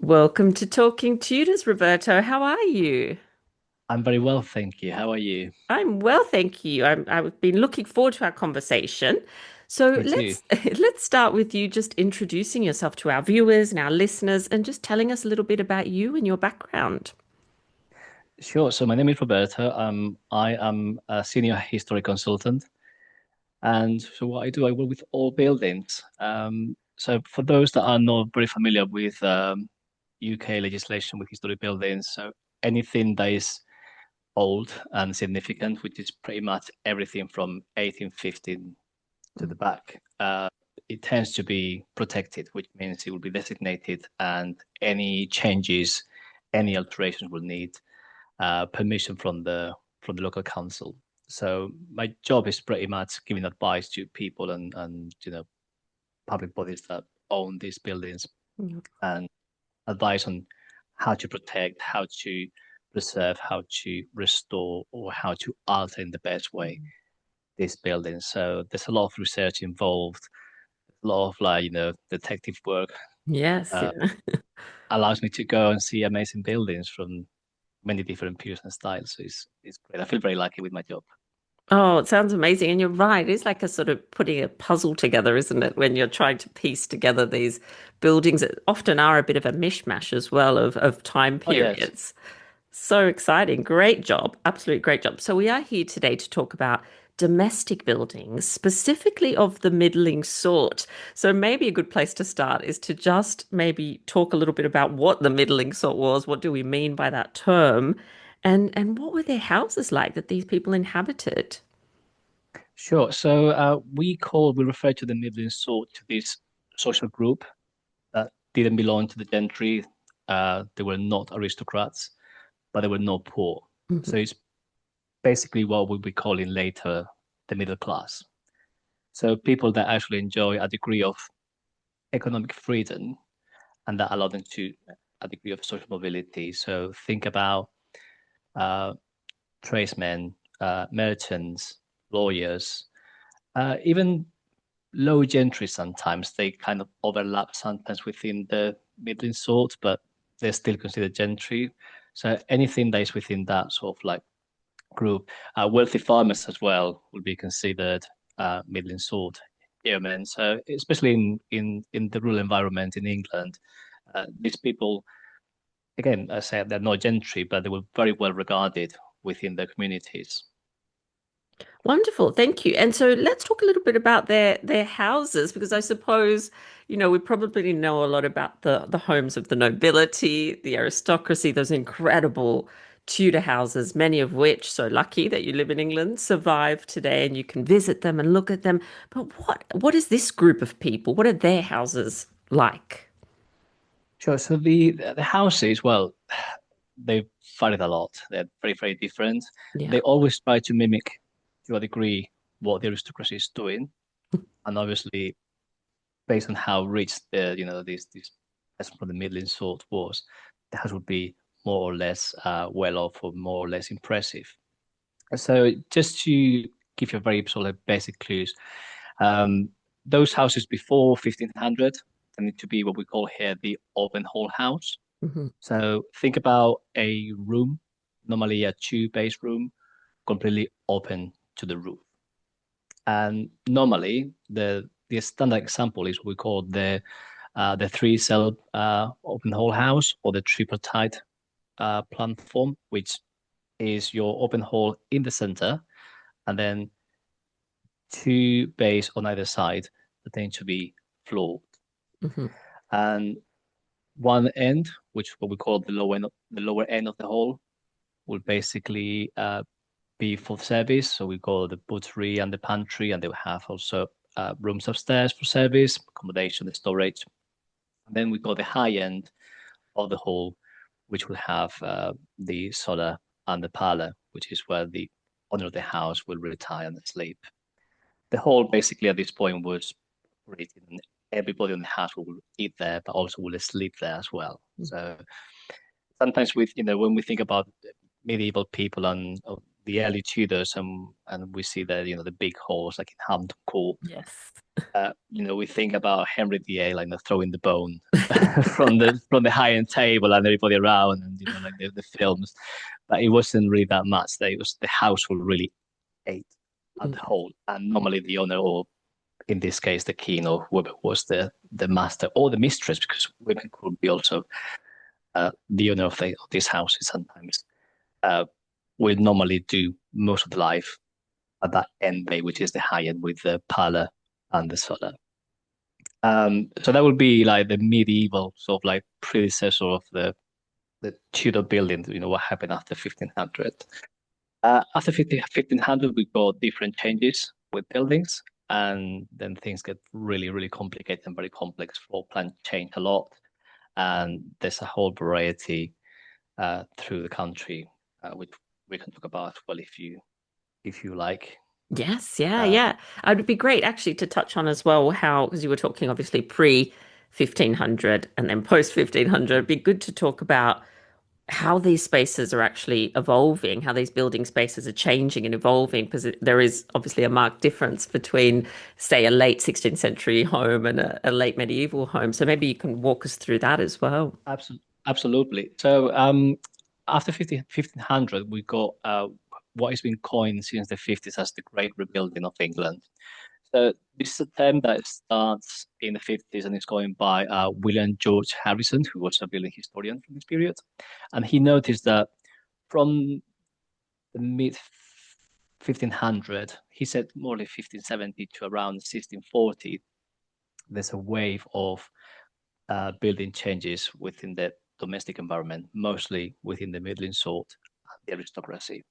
Welcome to Talking Tudors, Roberto. How are you? I'm very well, thank you. How are you? I'm well, thank you. I've been looking forward to our conversation. So Me too. let's start with you just introducing yourself to our viewers and our listeners and just telling us a little bit about you and your background. Sure. So my name is Roberto. I am a senior history consultant, and so what I do, I work with all buildings. So for those that are not very familiar with UK legislation with historic buildings, so anything that is old and significant, which is pretty much everything from 1815 to the back, it tends to be protected, which means it will be designated, and any changes, any alterations will need permission from the local council. So my job is pretty much giving advice to people and public bodies that own these buildings Mhm. and advice on how to protect, how to preserve, how to restore, or how to alter in the best way these buildings. So there's a lot of research involved, a lot of detective work. Yes, Uh, yeah. allows me to go and see amazing buildings from many different periods and styles. So it's great. I feel very lucky with my job. Oh, it sounds amazing. And you're right. It's like a sort of putting a puzzle together, isn't it? When you're trying to piece together these buildings that often are a bit of a mishmash as well of time Oh yes, periods. So exciting. Great job. Absolute great job. So, we are here today to talk about domestic buildings, specifically of the middling sort. So, maybe a good place to start is to just maybe talk a little bit about what the middling sort was. What do we mean by that term? And what were their houses like that these people inhabited? sure. So we refer to the middling sort to this social group that didn't belong to the gentry. They were not aristocrats, but they were not poor. Mhm. So it's basically what we'll be calling later the middle class. So people that actually enjoy a degree of economic freedom and that allow them to a degree of social mobility. So think about uh, tradesmen, merchants, lawyers, even low gentry. Sometimes they kind of overlap sometimes within the middling sort, but they're still considered gentry. So anything that is within that sort of like group, wealthy farmers as well will be considered middling sort yeomen. So especially in the rural environment in England, these people again, I said they're not gentry, but they were very well regarded within their communities. Wonderful, thank you. And so let's talk a little bit about their houses, because I suppose, we probably know a lot about the homes of the nobility, the aristocracy, those incredible Tudor houses, many of which, so lucky that you live in England, survive today and you can visit them and look at them. But what is this group of people? What are their houses like? Sure. So the houses, well, they varied a lot. They're very, very different. Yeah. They always try to mimic, to a degree, what the aristocracy is doing, and obviously, based on how rich this person from the middling sort was, the house would be more or less well off or more or less impressive. So just to give you a very sort of basic clues, um, those houses before 1500 tended to be what we call here the open hall house. Mhm. So think about a room, normally a two-based room, completely open to the roof. And normally the standard example is what we call the three-cell open hall house or the tripartite platform, which is your open hall in the center, and then two bays on either side that tend to be floored. Mhm. And one end, which what we call the lower end of the hall, will basically be for service. So we call the buttery and the pantry, and they will have also rooms upstairs for service, accommodation, the storage. And then we got the high end of the hall, which will have the solar and the parlor, which is where the owner of the house will retire and sleep. The hall basically at this point was created, and everybody in the house will eat there, but also will sleep there as well. So sometimes with when we think about medieval people and the early Tudors, and we see the the big halls like in Hampton Court. Yes. We think about Henry VIII like throwing the bone from the high end table and everybody around, and like the films, but it wasn't really that much. That it was the household really ate at the whole, and normally the owner, or in this case the king or whoever was the master or the mistress, because women could be also the owner of these houses sometimes. Uh, will normally do most of the life at that end bay, which is the high end with the parlor and the cellar. So that would be like the medieval sort of like predecessor of the Tudor building, what happened after 1500. After 1500, we got different changes with buildings, and then things get really, really complicated and very complex. Floor plan change a lot, and there's a whole variety through the country, which we can talk about well if you like. Yes, yeah, Uh, yeah. It would be great actually to touch on as well how, because you were talking obviously pre 1500 and then post 1500, it'd be good to talk about how these spaces are actually evolving, how these building spaces are changing and evolving, because there is obviously a marked difference between, say, a late 16th century home and a late medieval home. So maybe you can walk us through that as well. Absolutely. So after 1500, we got what has been coined since the 50s as the Great Rebuilding of England. So this is a term that starts in the 50s and is coined by William George Harrison, who was a building historian from this period. And he noticed that from the mid 1500, he said more like 1570 to around 1640, there's a wave of building changes within the domestic environment, mostly within the middling sort and the aristocracy.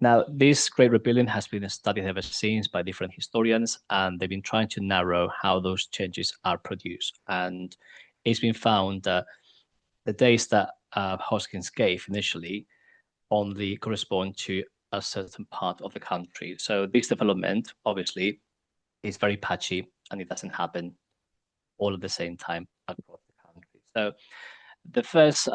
Now, this Great Rebellion has been studied ever since by different historians, and they've been trying to narrow how those changes are produced. And it's been found that the days that Hoskins gave initially only correspond to a certain part of the country. So this development, obviously, is very patchy, and it doesn't happen all at the same time across the country. So the first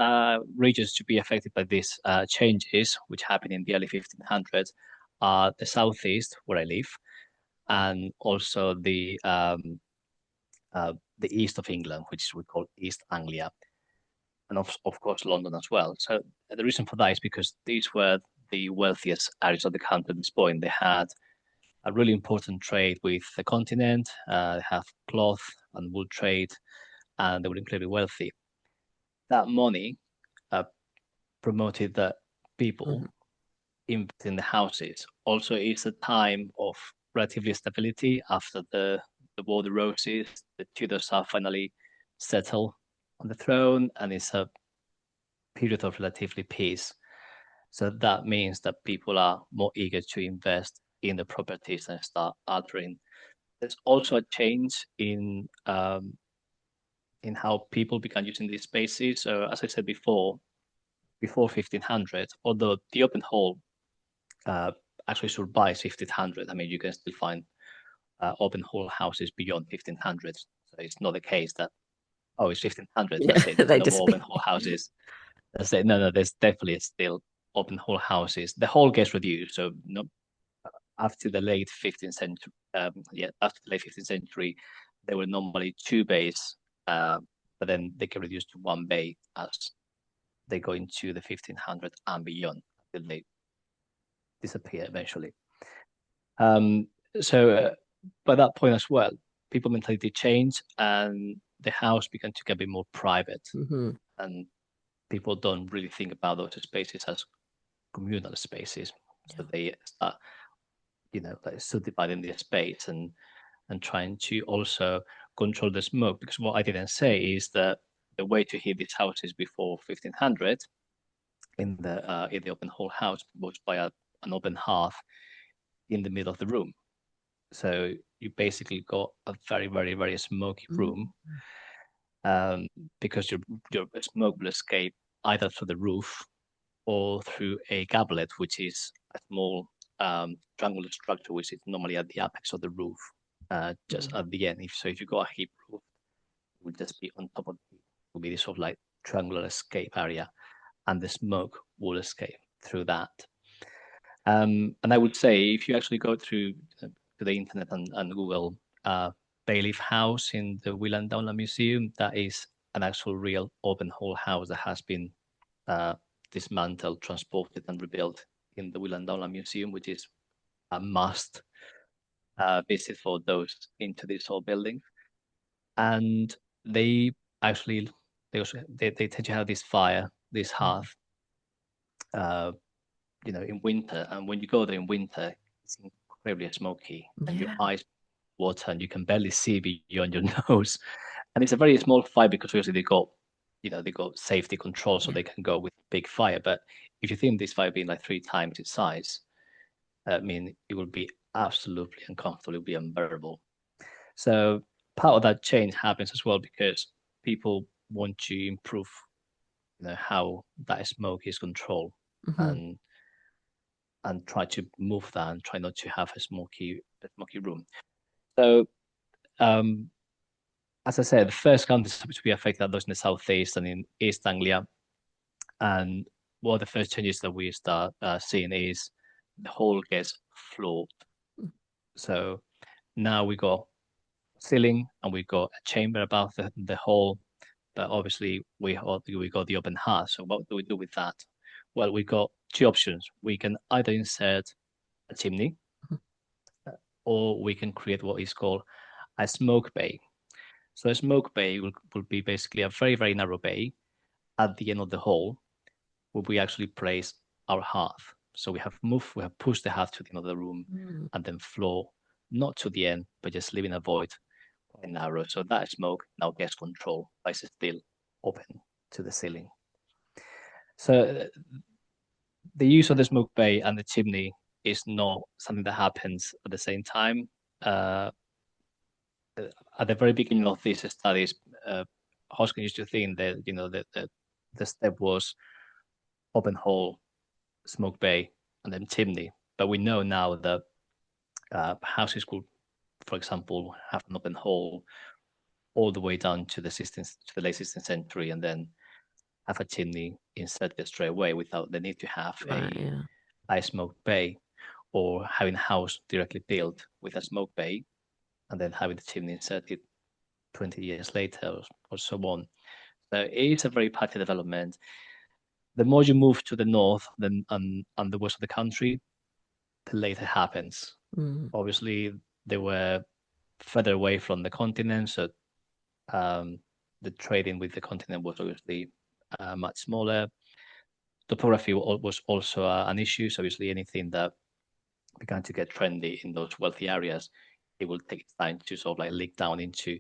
regions to be affected by these changes, which happened in the early 1500s, are the southeast, where I live, and also the east of England, which we call East Anglia, and of course London as well. So the reason for that is because these were the wealthiest areas of the country at this point. They had a really important trade with the continent. They have cloth and wool trade, and they were incredibly wealthy. That money uh, promoted the Mhm. people in the houses. Also, it's a time of relatively stability after the War of the Roses. The Tudors are finally settled on the throne, and it's a period of relatively peace. So that means that people are more eager to invest in the properties and start altering. There's also a change in how people began using these spaces. So as I said before 1500, although the open hall uh, actually survives 1500. I mean, you can still find open hall houses beyond 1500. So it's not the case that, oh, it's 1500, Yeah, that's it. There's they no more just open hall houses. That's it. No, there's definitely still open hall houses. The hall gets reduced. So no, after the late 15th century, after the late 15th century, there were normally two bays, uh, but then they get reduced to one bay as they go into the 1500 and beyond until they disappear eventually. Um, so by that point as well, people mentality changed and the house began to get a bit more private, Mhm. and people don't really think about those spaces as communal spaces. So Yeah. they start, like subdividing their space and trying to also control the smoke. Because what I didn't say is that the way to heat these houses before 1500 in the open hall house was by an open hearth in the middle of the room. So you basically got a very, very, very smoky Mm. room, um, because your smoke will escape either through the roof or through a gablet, which is a small triangular structure, which is normally at the apex of the roof, just Mm. at the end. If you got a heap roof, it would just be on top of it. It would be this sort of like triangular escape area, and the smoke will escape through that. And I would say if you actually go through to the internet and Google Bailiff House in the Weald and Downland Museum, that is an actual real open hole house that has been uh, dismantled, transported, and rebuilt in the Weald and Downland Museum, which is a must visit for those into this old building. And they actually they tend to have this fire, this Mm. hearth, uh, in winter. And when you go there in winter, it's incredibly smoky, and your Yeah. eyes water, and you can barely see beyond your nose. And it's a very small fire because obviously they got safety control, so Yeah. they can go with big fire. But if you think this fire being like 3 times its size, I mean, it would be absolutely uncomfortable. It would be unbearable. So part of that change happens as well because people want to improve, how that smoke is controlled, Hmm. and try to move that and try not to have a smoky room. So um, as I said, the first countries to be affected are those in the southeast and in East Anglia. And one of the first changes that we start seeing is the hall gets floored. So now we got ceiling and we got a chamber above the hall, but obviously we got the open hearth. So what do we do with that? Well, we got two options. We can either insert a chimney, or we can create what is called a smoke bay. So a smoke bay will be basically a very, very narrow bay at the end of the hall where we actually place our hearth. So we have pushed the hearth to the end of the room Mm. and then floor not to the end, but just leaving a void quite narrow. So that smoke now gets control, but it's still open to the ceiling. So the use of the smoke bay and the chimney is not something that happens at the same time. Uh, at the very beginning of these studies, Hoskin used to think that the step was open hole, smoke bay, and then chimney. But we know now that houses could, for example, have an open hole all the way down to the late 16th century, and then have a chimney inserted straight away without the need to have Right. Yeah. a smoke bay, or having a house directly built with a smoke bay and then having the chimney inserted 20 years later, or so on. So it is a very patchy development. The more you move to the north and the west of the country, the later it happens. Mm. Obviously, they were further away from the continent, so um, the trading with the continent was obviously much smaller. Topography was also an issue. So obviously, anything that began to get trendy in those wealthy areas, it will take time to sort of like leak down into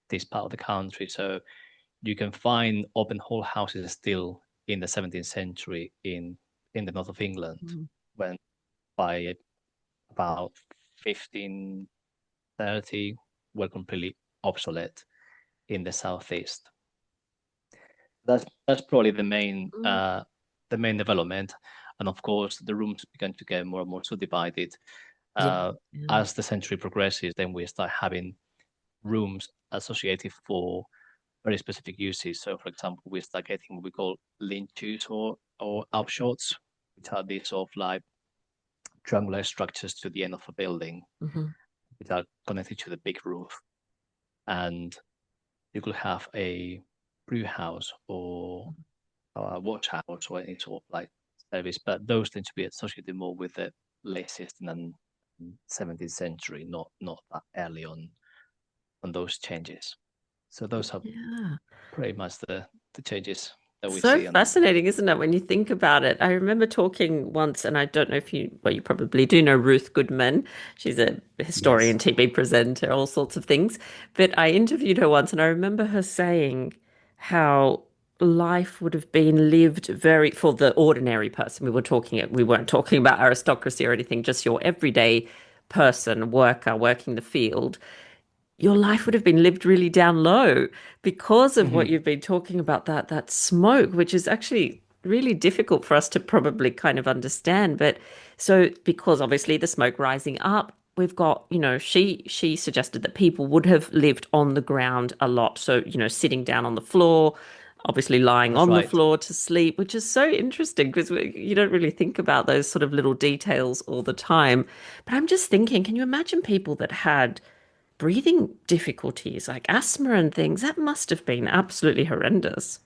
this part of the country. So you can find open hole houses still in the 17th century in the north of England, Mm. when by about 1530 were completely obsolete in the southeast. That's probably Mm. the main development, and of course the rooms began to get more and more subdivided. Yeah. Uh, Yeah. as the century progresses, then we start having rooms associated for very specific uses. So, for example, we start getting what we call lean-tos or upshots, which are these sort of like triangular structures to the end of a building, Hmm. which are connected to the big roof. And you could have a brew house or a watch house or any sort of like service, but those tend to be associated more with the late 16th and 17th century, not that early on those changes. So those are Yeah. pretty much the changes that we So see. And fascinating, isn't it, when you think about it? I remember talking once, and I don't know if well, you probably do know Ruth Goodman. She's a yes. historian, TV presenter, all sorts of things. But I interviewed her once, and I remember her saying how life would have been lived for the ordinary person. We weren't talking about aristocracy or anything, just your everyday person, worker, working the field. Your life would have been lived really down low because of what Mhm. you've been talking about, that smoke, which is actually really difficult for us to probably kind of understand. But so because obviously the smoke rising up, we've got, she suggested that people would have lived on the ground a lot. So, sitting down on the floor, obviously lying That's on the right. floor to sleep, which is so interesting because you don't really think about those sort of little details all the time. But I'm just thinking, can you imagine people that had breathing difficulties like asthma and things? That must have been absolutely horrendous.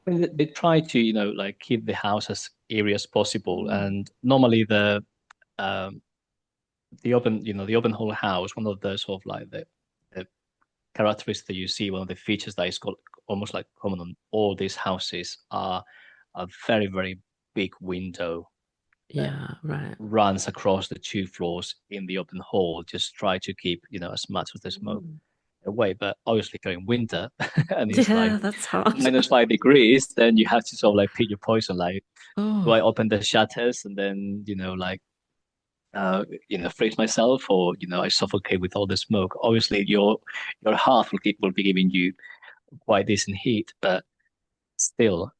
I mean, they try to, like keep the house as airy as possible. Mm. And normally um, the open whole house, one of the sort of like the characteristics that you see, one of the features that is called almost like common on all these houses are a very, very big window that Yeah, right. runs across the two floors in the open hall. Just try to keep, as much of the smoke Mm. away. But obviously, during winter, and it's like Yeah, that's hard. -5 degrees, then you have to sort of like pick your poison. Like, do I Oh, open the shutters and then, like, freeze myself, or I suffocate with all the smoke? Obviously, your heart will be giving you quite decent heat, but still,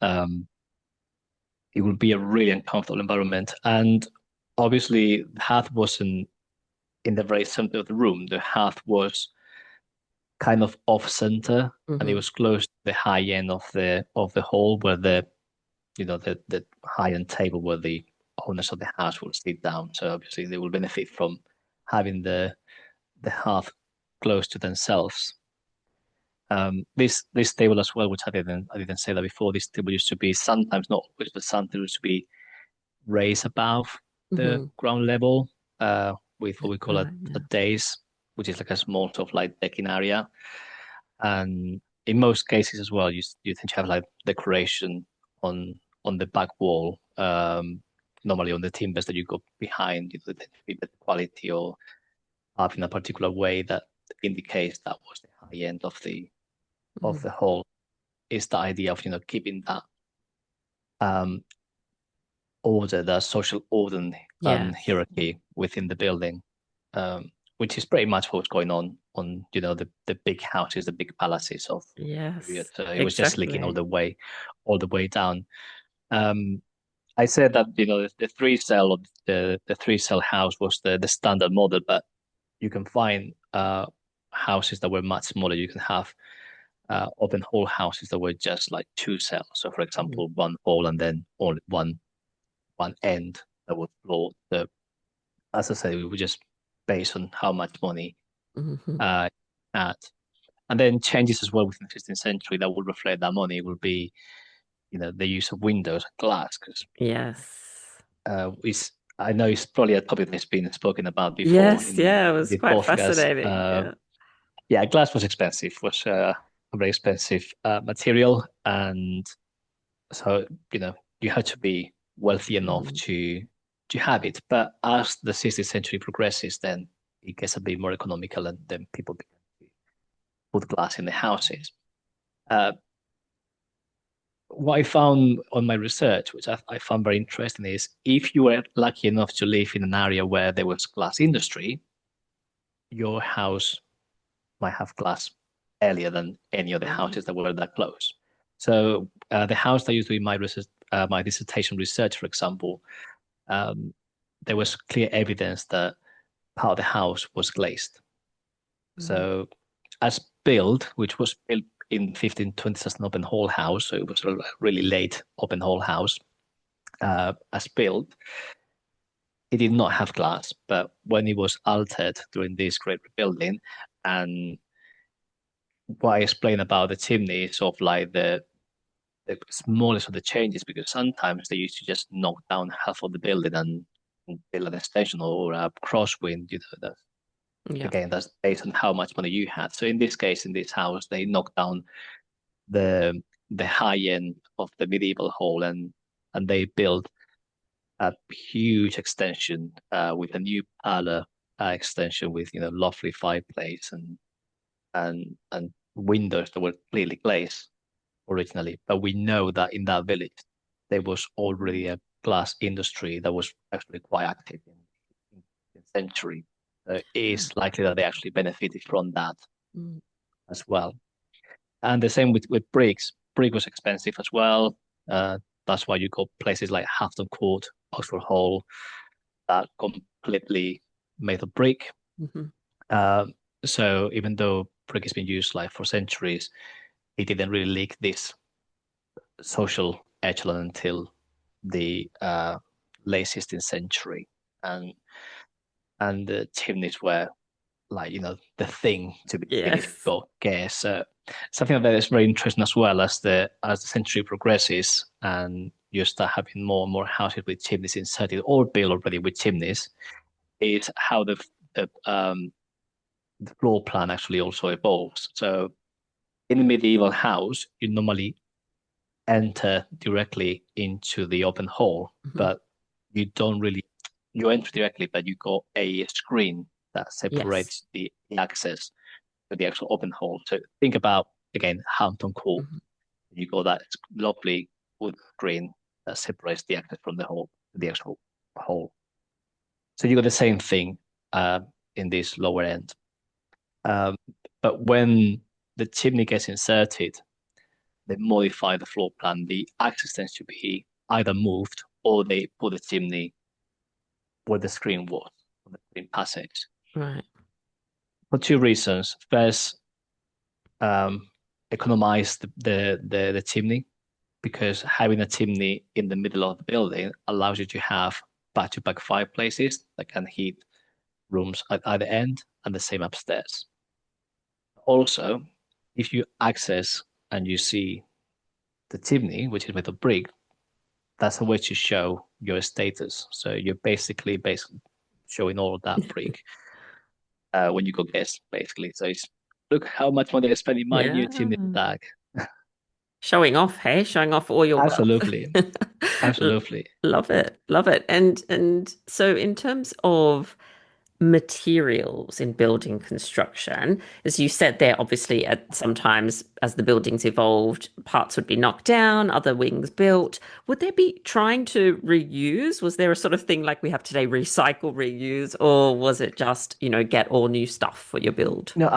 it will be a really uncomfortable environment. And obviously, the hearth wasn't in the very center of the room. The hearth was kind of off center, and it hmm. was close to the high end of the hall, where the high end table where the owners of the house will sit down. So obviously, they will benefit from having the hearth close to themselves. This table as well, which I didn't say that before. This table used to be sometimes, not always, but sometimes used to be raised above the Hmm. ground level, with what we call Right, a yeah. dais, which is like a small sort of like decking area. And in most cases as well, you tend to have like decoration on the back wall. Normally on the timbers that you go behind, they tend to be better quality or up in a particular way that indicates that was the high end of Mm. the hall. Is the idea of keeping that um order, the social order and Yes. hierarchy within the building, which is pretty much what's going on the big houses, the big palaces of the period. Yes, So it was just leaking exactly. all the way down. Um, I said that the three cell house was the standard model, but you can find houses that were much smaller. You can have open hall houses that were just like two cells. So, for Mm. example, one hall and then only one end that was floored. As I said, we were just based on how much money Hmm. at. And then changes as well within the 15th century that will reflect that money will be, the use of windows and glass, because Yes. is I know it's probably a topic that's been spoken about before Yes, in yeah, it was the quite podcast. fascinating. Yeah. Yeah, glass was expensive, was a very expensive material, and so you had to be wealthy enough Hmm. to have it. But as the 16th century progresses, then it gets a bit more economical, and then people begin to put glass in the houses. Uh, what I found on my research, which I found very interesting, is if you were lucky enough to live in an area where there was glass industry, your house might have glass earlier than any of the Right. houses that were that close. So the house that I used to do my dissertation research, for example, um, there was clear evidence that part of the house was glazed. Mm. So as built, which was built in 1520s as an open hall house, so it was a really late open hall house. As built, it did not have glass, but when it was altered during this great rebuilding, and what I explained about the chimney is sort of like the smallest of the changes, because sometimes they used to just knock down half of the building and build an extension or a crosswind. Yeah. Again, that's based on how much money you had. So in this case, in this house, they knocked down the the high end of the medieval hall, and they built a huge extension with a new parlor extension with lovely fireplace and windows that were clearly glazed originally. But we know that in that village there was already a glass industry that was actually quite active in the century. It is likely that they actually benefited from that Mm. as well. And the same with bricks. Brick was expensive as well. That's why you got places like Hampton Court, Oxford Hall, that completely made of brick. Hmm. Um, so even though brick has been used like for centuries, it didn't really leak this. social echelon until the late 16th century, and the chimneys were like the thing to be seen if you Yes. got guests. Something that is very interesting as well as the century progresses and you start having more and more houses with chimneys inserted or built already with chimneys is how the, um, the floor plan actually also evolves. So in a medieval house, you normally enter directly into the open hall, Mhm. but you don't really you enter directly, but you got a screen that Yes. separates the access to the actual open hall. So think about again Hampton Court. Mhm. You got that lovely wood screen that separates the access from the hall to the actual hall. So you got the same thing uh, in this lower end. Um, but when the chimney gets inserted, they modify the floor plan. The access tends to be either moved or they put the chimney where the screen was, on the screen passage. Right. For two reasons. First, um, economize the chimney because having a chimney in the middle of the building allows you to have back-to-back fireplaces that can heat rooms at either end and the same upstairs. Also, if you access and you see the chimney, which is made of brick, that's a way to show your status. So you're basically showing all of that brick when you go guest, basically. So it's look how much money I spent in my Yeah. new chimney bag. Showing off, hey? Showing off all your wealth. Absolutely, L- absolutely. Love it. Love it. And so in terms of materials in building construction, as you said there, obviously at sometimes as the buildings evolved, parts would be knocked down, other wings built. Would they be trying to reuse? Was there a sort of thing like we have today, recycle, reuse, or was it just, get all new stuff for your build? No,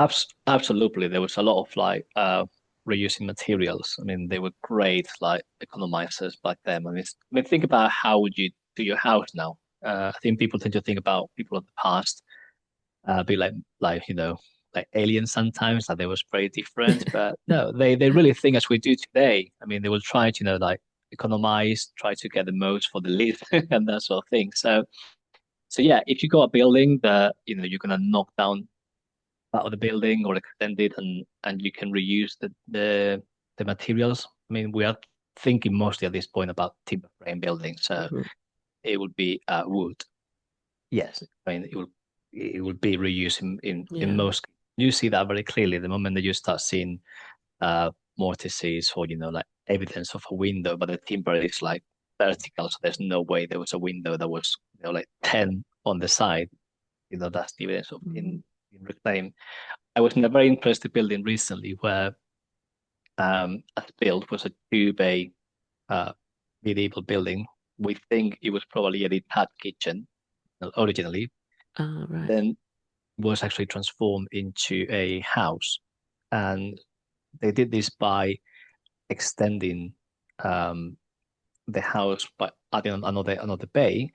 absolutely. There was a lot of like reusing materials. I mean, they were great like economizers back then. Think about how would you do your house now? I think people tend to think about people of the past, be like like aliens sometimes, that they was very different. But no, they really think as we do today. I mean, they will try to like economize, try to get the most for the least and that sort of thing. So yeah, if you got a building that you're gonna knock down part of the building or extend it and you can reuse the materials. I mean, we are thinking mostly at this point about timber frame buildings, so Mhm. it would be wood. Yes, I mean it would be reused in Yeah. most. You see that very clearly the moment that you start seeing mortises or like evidence of a window, but the timber is like vertical, so there's no way there was a window that was like 10 on the side. That's the evidence of Mhm. in reclaimed. I was in a very interesting building recently where a build was a two-bay uh, medieval building. We think it was probably a detached kitchen originally, Ah, right. then was actually transformed into a house. And they did this by extending um, the house by adding another bay,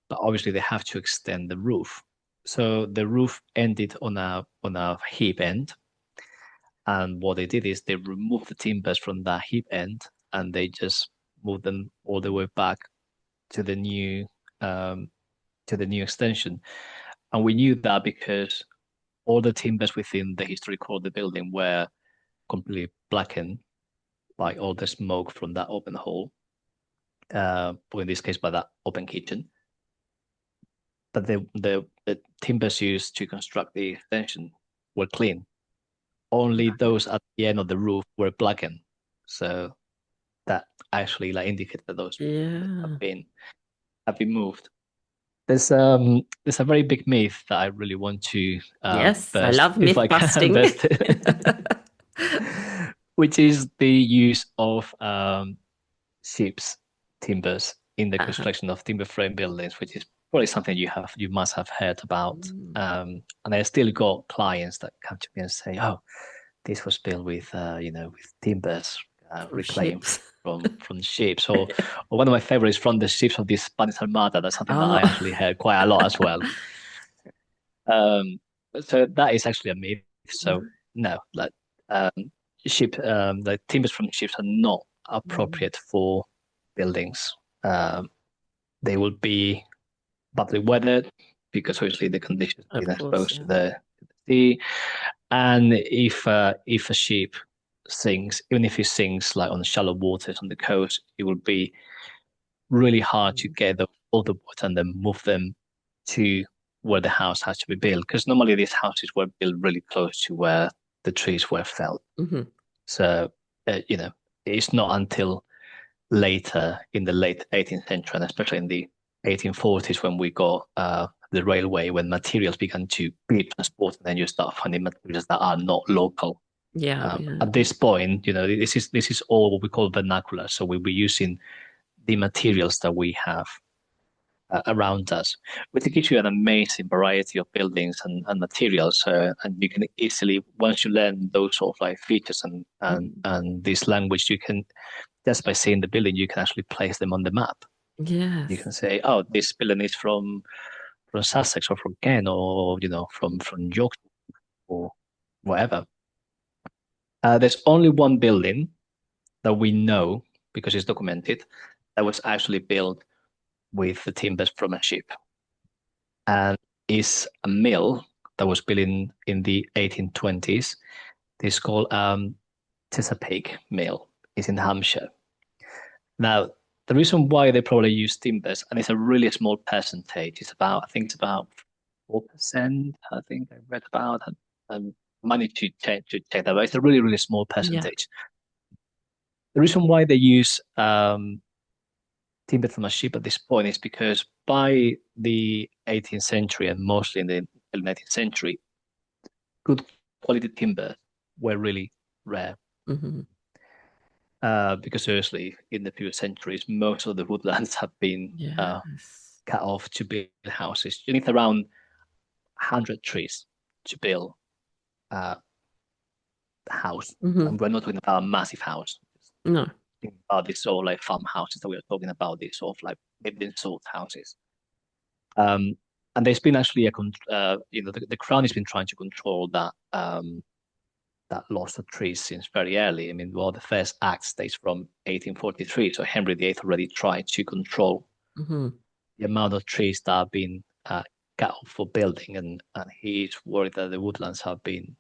but obviously they have to extend the roof. So the roof ended on a hip end. And what they did is they removed the timbers from that hip end and they just moved them all the way back to the new um, to the new extension. And we knew that because all the timbers within the historical of the building were completely blackened by all the smoke from that open hole, or in this case by that open kitchen. But the timbers used to construct the extension were clean. Only those at the end of the roof were blackened. So that actually like indicate that those have Yeah. been have been moved. There's a very big myth that I really want to Yes, I burst love if myth I can busting. burst it, which is the use of ships timbers in the Uh-huh. construction of timber frame buildings, which is probably something you must have heard about. Mm. And I still got clients that come to me and say, "Oh, this was built with with timbers From reclaimed ships. from ships." Or one of my favorites from the ships of the Spanish Armada. That's something that I Oh. actually heard quite a lot as well. Um, so that is actually a myth. So no, like ship, the timbers from ships are not Mm. appropriate for buildings. Um, they will be badly weathered because obviously the conditions Of being course, exposed yeah. to the sea. And if a ship sinks, even if it sinks like on shallow waters on the coast, it will be really hard to Mm. get them all the water and then move them to where the house has to be built. Because normally these houses were built really close to where the trees were felled. Hmm. So you know, it's not until later in the late 18th century, and especially in the 1840s, when we got the railway, when materials began to be transported, and then you start finding materials that are not local. Yeah, yeah. At this point, this is all what we call vernacular. So we'll be using the materials that we have around us, which gives you an amazing variety of buildings and materials. And you can easily, once you learn those sort of like features Mm. and this language, you can just by seeing the building, you can actually place them on the map. You Yes. can say, oh, this building is from Sussex or from Kent or from York or whatever. There's only one building that we know because it's documented that was actually built with the timbers from a ship, and is a mill that was built in the 1820s. It's called Chesapeake Mill. It's in Hampshire. Now, the reason why they probably use timbers, and it's a really small percentage, I think it's about 4%, I think I read about, and I need to check that, but it's a really, really small Yeah. percentage. The reason why they use timber from a ship at this point is because by the 18th century and mostly in the early 19th century, good quality timber were really rare. Hmm. Because seriously, in the previous centuries, most of the woodlands have been Yes. cut off to build houses. You need around 100 trees to build a house. Hmm. And we're not talking about a massive house. No. Think about these sort of like farmhouses that we are talking about, these sort of like living sort houses. Um, and there's been actually the crown has been trying to control that loss of trees since very early. I mean, well, the first act dates from 1843, so Henry VIII already tried to control Hmm. the amount of trees that have been cut off for building, and he's worried that the woodlands have been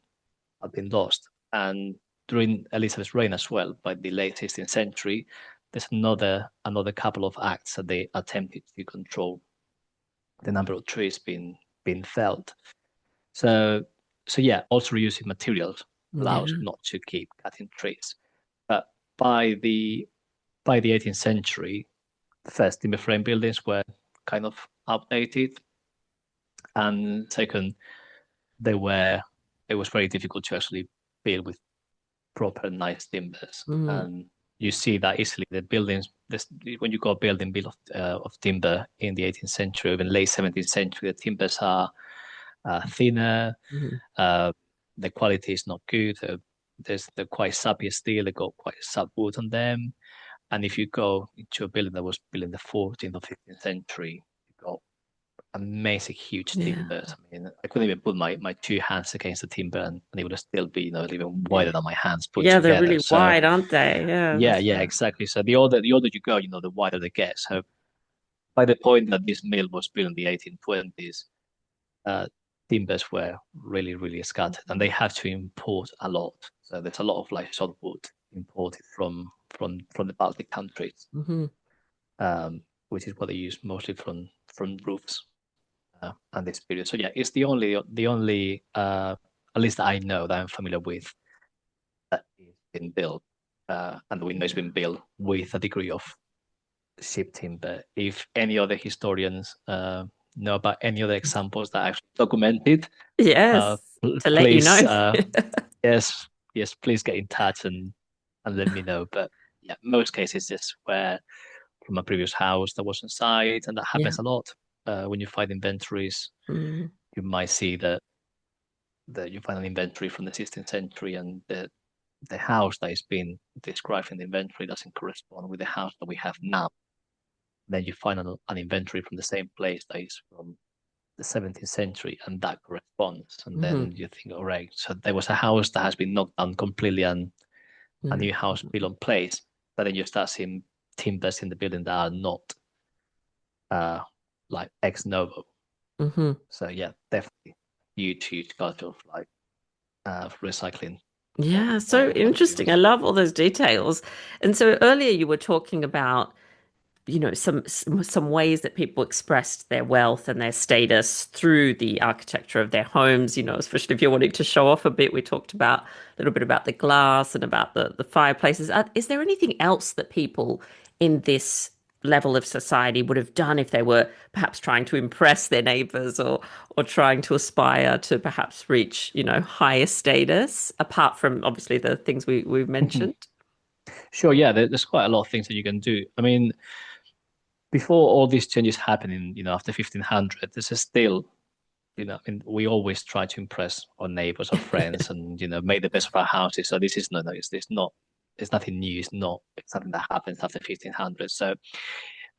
lost. And during Elizabeth's reign as well, by the late 16th century, there's another couple of acts that they attempted to control the number of trees being felled. So so yeah, also reusing materials allows Yeah. not to keep cutting trees. But by the by the 18th century, the first timber frame buildings were kind of outdated, and second, they were it was very difficult to actually build with proper nice timbers. Mm. And you see that easily. The buildings, when you go building build of timber in the 18th century, even late 17th century, the timbers are thinner. Hmm. Uh, the quality is not good. They're quite sappy steel. They got quite sap wood on them. And if you go into a building that was built in the 14th or 15th century, you got amazing huge Yeah. timbers. I mean, I couldn't even put my two hands against the timber, and it would still be, even wider than my hands put Yeah, they're together. really So wide, aren't they? Yeah, yeah, that's yeah, exactly. So the older you go, the wider they get. So by the point that this mill was built in the 1820s, uh, timbers were really, really scattered, and they had to import a lot. So there's a lot of like softwood imported from the Baltic countries, hmm which is what they use mostly from roofs and this period. So yeah, it's the only at least I know that I'm familiar with that is been built, and the window has Yeah. been built with a degree of ship timber. If any other historians know about any other examples that are actually documented, Yes, to let you please, know. yes, yes, please get in touch and let me know. But yeah, most cases just where from a previous house that was inside, and that Yeah. happens a lot. When you find inventories, Mm. you might see that you find an inventory from the 16th century, and the house that is being described in the inventory doesn't correspond with the house that we have now. Then you find an inventory from the same place that is from the 17th century, and that corresponds. And Hmm. then you think, all right, so there was a house that has been knocked down completely, and a Mm. new house built on place. but then you start seeing timbers in the building that are not uh, like ex novo. Hmm. So yeah, definitely huge culture of like recycling Yeah, so of interesting. I materials. love all those details. And so earlier you were talking about, you know, some ways that people expressed their wealth and their status through the architecture of their homes, you know, especially if you're wanting to show off a bit. We talked about a little bit about the glass and about the fireplaces. Is there anything else that people in this level of society would have done if they were perhaps trying to impress their neighbors or trying to aspire to perhaps reach, you know, higher status, apart from obviously the things we've mentioned? Sure, yeah, there's quite a lot of things that you can do. I mean, before all these changes happening, after 1500, this is still, we always try to impress our neighbors or friends and, make the best of our houses. So this is no, it's not, it's nothing new. It's something that happens after 1500. So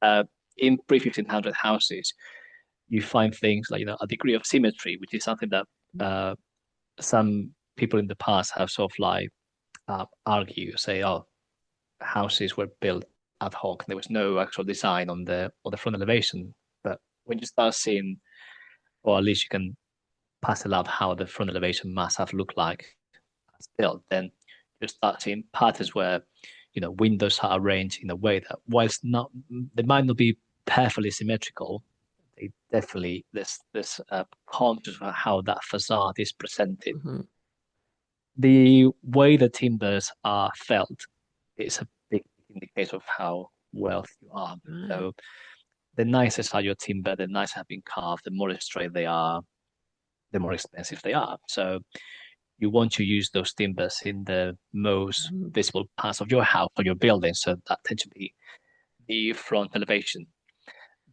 uh, in pre-1500 houses, you find things like, a degree of symmetry, which is something that uh, some people in the past have sort of like argue, say, oh, houses were built ad hoc. There was no actual design on the front elevation. But when you start seeing, or at least you can pass it up how the front elevation must have looked like as built, then you start seeing patterns where windows are arranged in a way that whilst not they might not be perfectly symmetrical, they definitely there's conscious of how that facade is presented. Hmm. The way the timbers are felt is a big indicator of how wealthy you are. Right. So the nicer are your timber, the nicer have been carved, the more straight they are, the more expensive they are. So you want to use those timbers in the most Mhm. visible parts of your house or your building. So that tends to be the front elevation.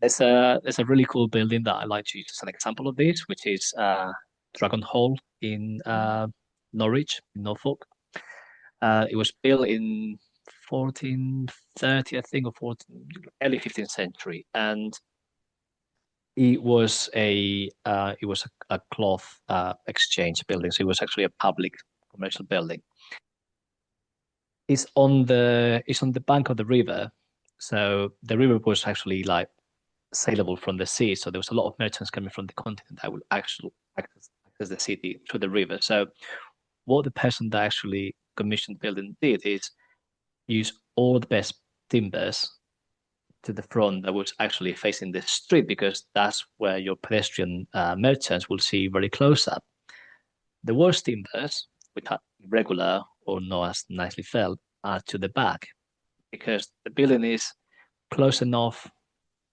There's a really cool building that I like to use as an example of this, which is Dragon Hall in Norwich, in Norfolk. It was built in 1430, I think, or early 15th century, and it was a cloth exchange building. So it was actually a public commercial building. It's on the bank of the river, so the river was actually like sailable from the sea. So there was a lot of merchants coming from the continent that would actually access the city through the river. So what the person that actually commissioned the building did is use all the best timbers to the front that was actually facing the street because that's where your pedestrian merchants will see very close up. The worst timbers, which are irregular or not as nicely felt, are to the back because the building is close enough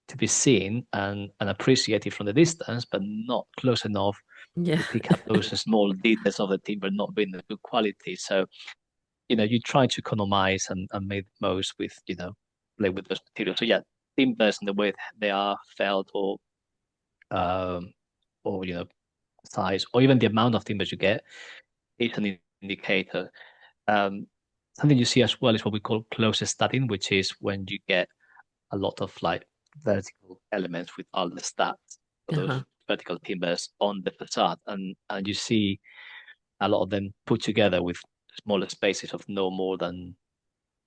to be seen and appreciated from the distance, but not close enough Yeah. to pick up those small details of the timber not being of good quality. So, you try to economize and make the most with, play with those materials. So yeah, timbers and the way they are felt um or size or even the amount of timbers you get is an indicator. Um, Something you see as well is what we call closest studding, which is when you get a lot of like vertical elements with all the stats for those Uh-huh. vertical timbers on the facade, and you see a lot of them put together with smaller spaces of no more than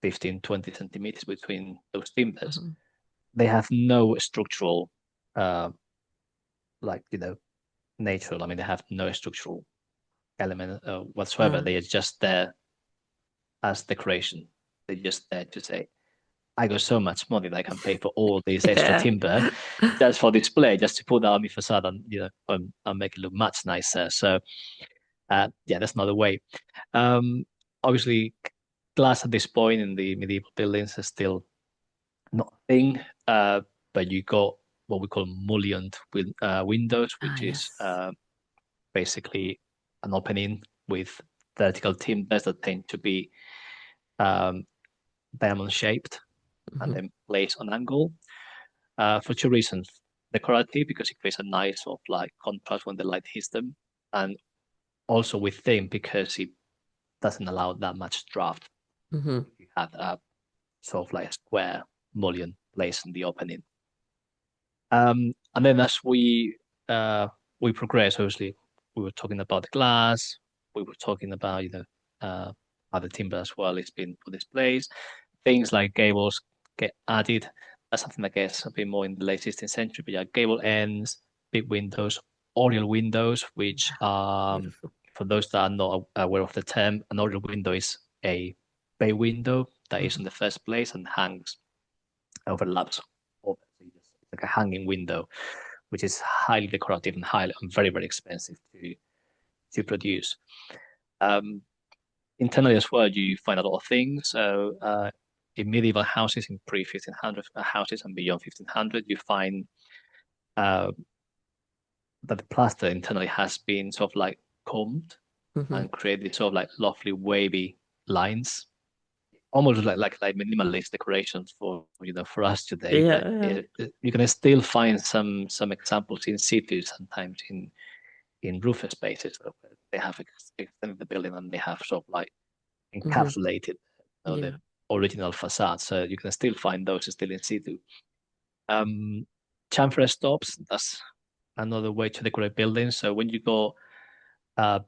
15, 20 centimeters between those timbers. Uh-huh. They have no structural, uh, like, natural. I mean, they have no structural element whatsoever. Uh, They are just there as decoration. They're just there to say, I got so much money that I can pay for all this extra yeah. timber just for display, just to put that on my facade and and make it look much nicer. So yeah, that's another way. Um, Obviously, glass at this point in the medieval buildings is still not a thing, but you got what we call mullioned windows, Ah, which is yes. basically an opening with vertical timbers that tend to be um, diamond shaped and Hmm. then placed on angle for two reasons. Decorative, because it creates a nice sort of like contrast when the light hits them, and also with them because it doesn't allow that much draft. Hmm. If you had a sort of like a square mullion placed in the opening. And then as we progress, obviously, we were talking about the glass, we were talking about other timber as well. It's been for displays. things like gables get added. That's something I guess a bit more in the late 16th century. But yeah, gable ends, big windows, oriel windows, which Beautiful. for those that are not aware of the term, an oriel window is a bay window that is Mhm. in the first place and hangs, overlaps over. So it's like a hanging window, which is highly decorative and highly and very, very expensive to produce. Um, Internally as well, you find a lot of things. So in medieval houses, in pre-1500 houses and beyond 1500, you find uh, that the plaster internally has been sort of like combed Mhm. and created sort of like lovely wavy lines, almost like minimalist decorations for for us today. But Yeah. you can still find some examples in situ sometimes in roof spaces. They have extended the building and they have sort of like Mhm. encapsulated the Yeah. original facade. So you can still find those still in situ. Um, Chamfer stops, that's another way to decorate buildings. So when you go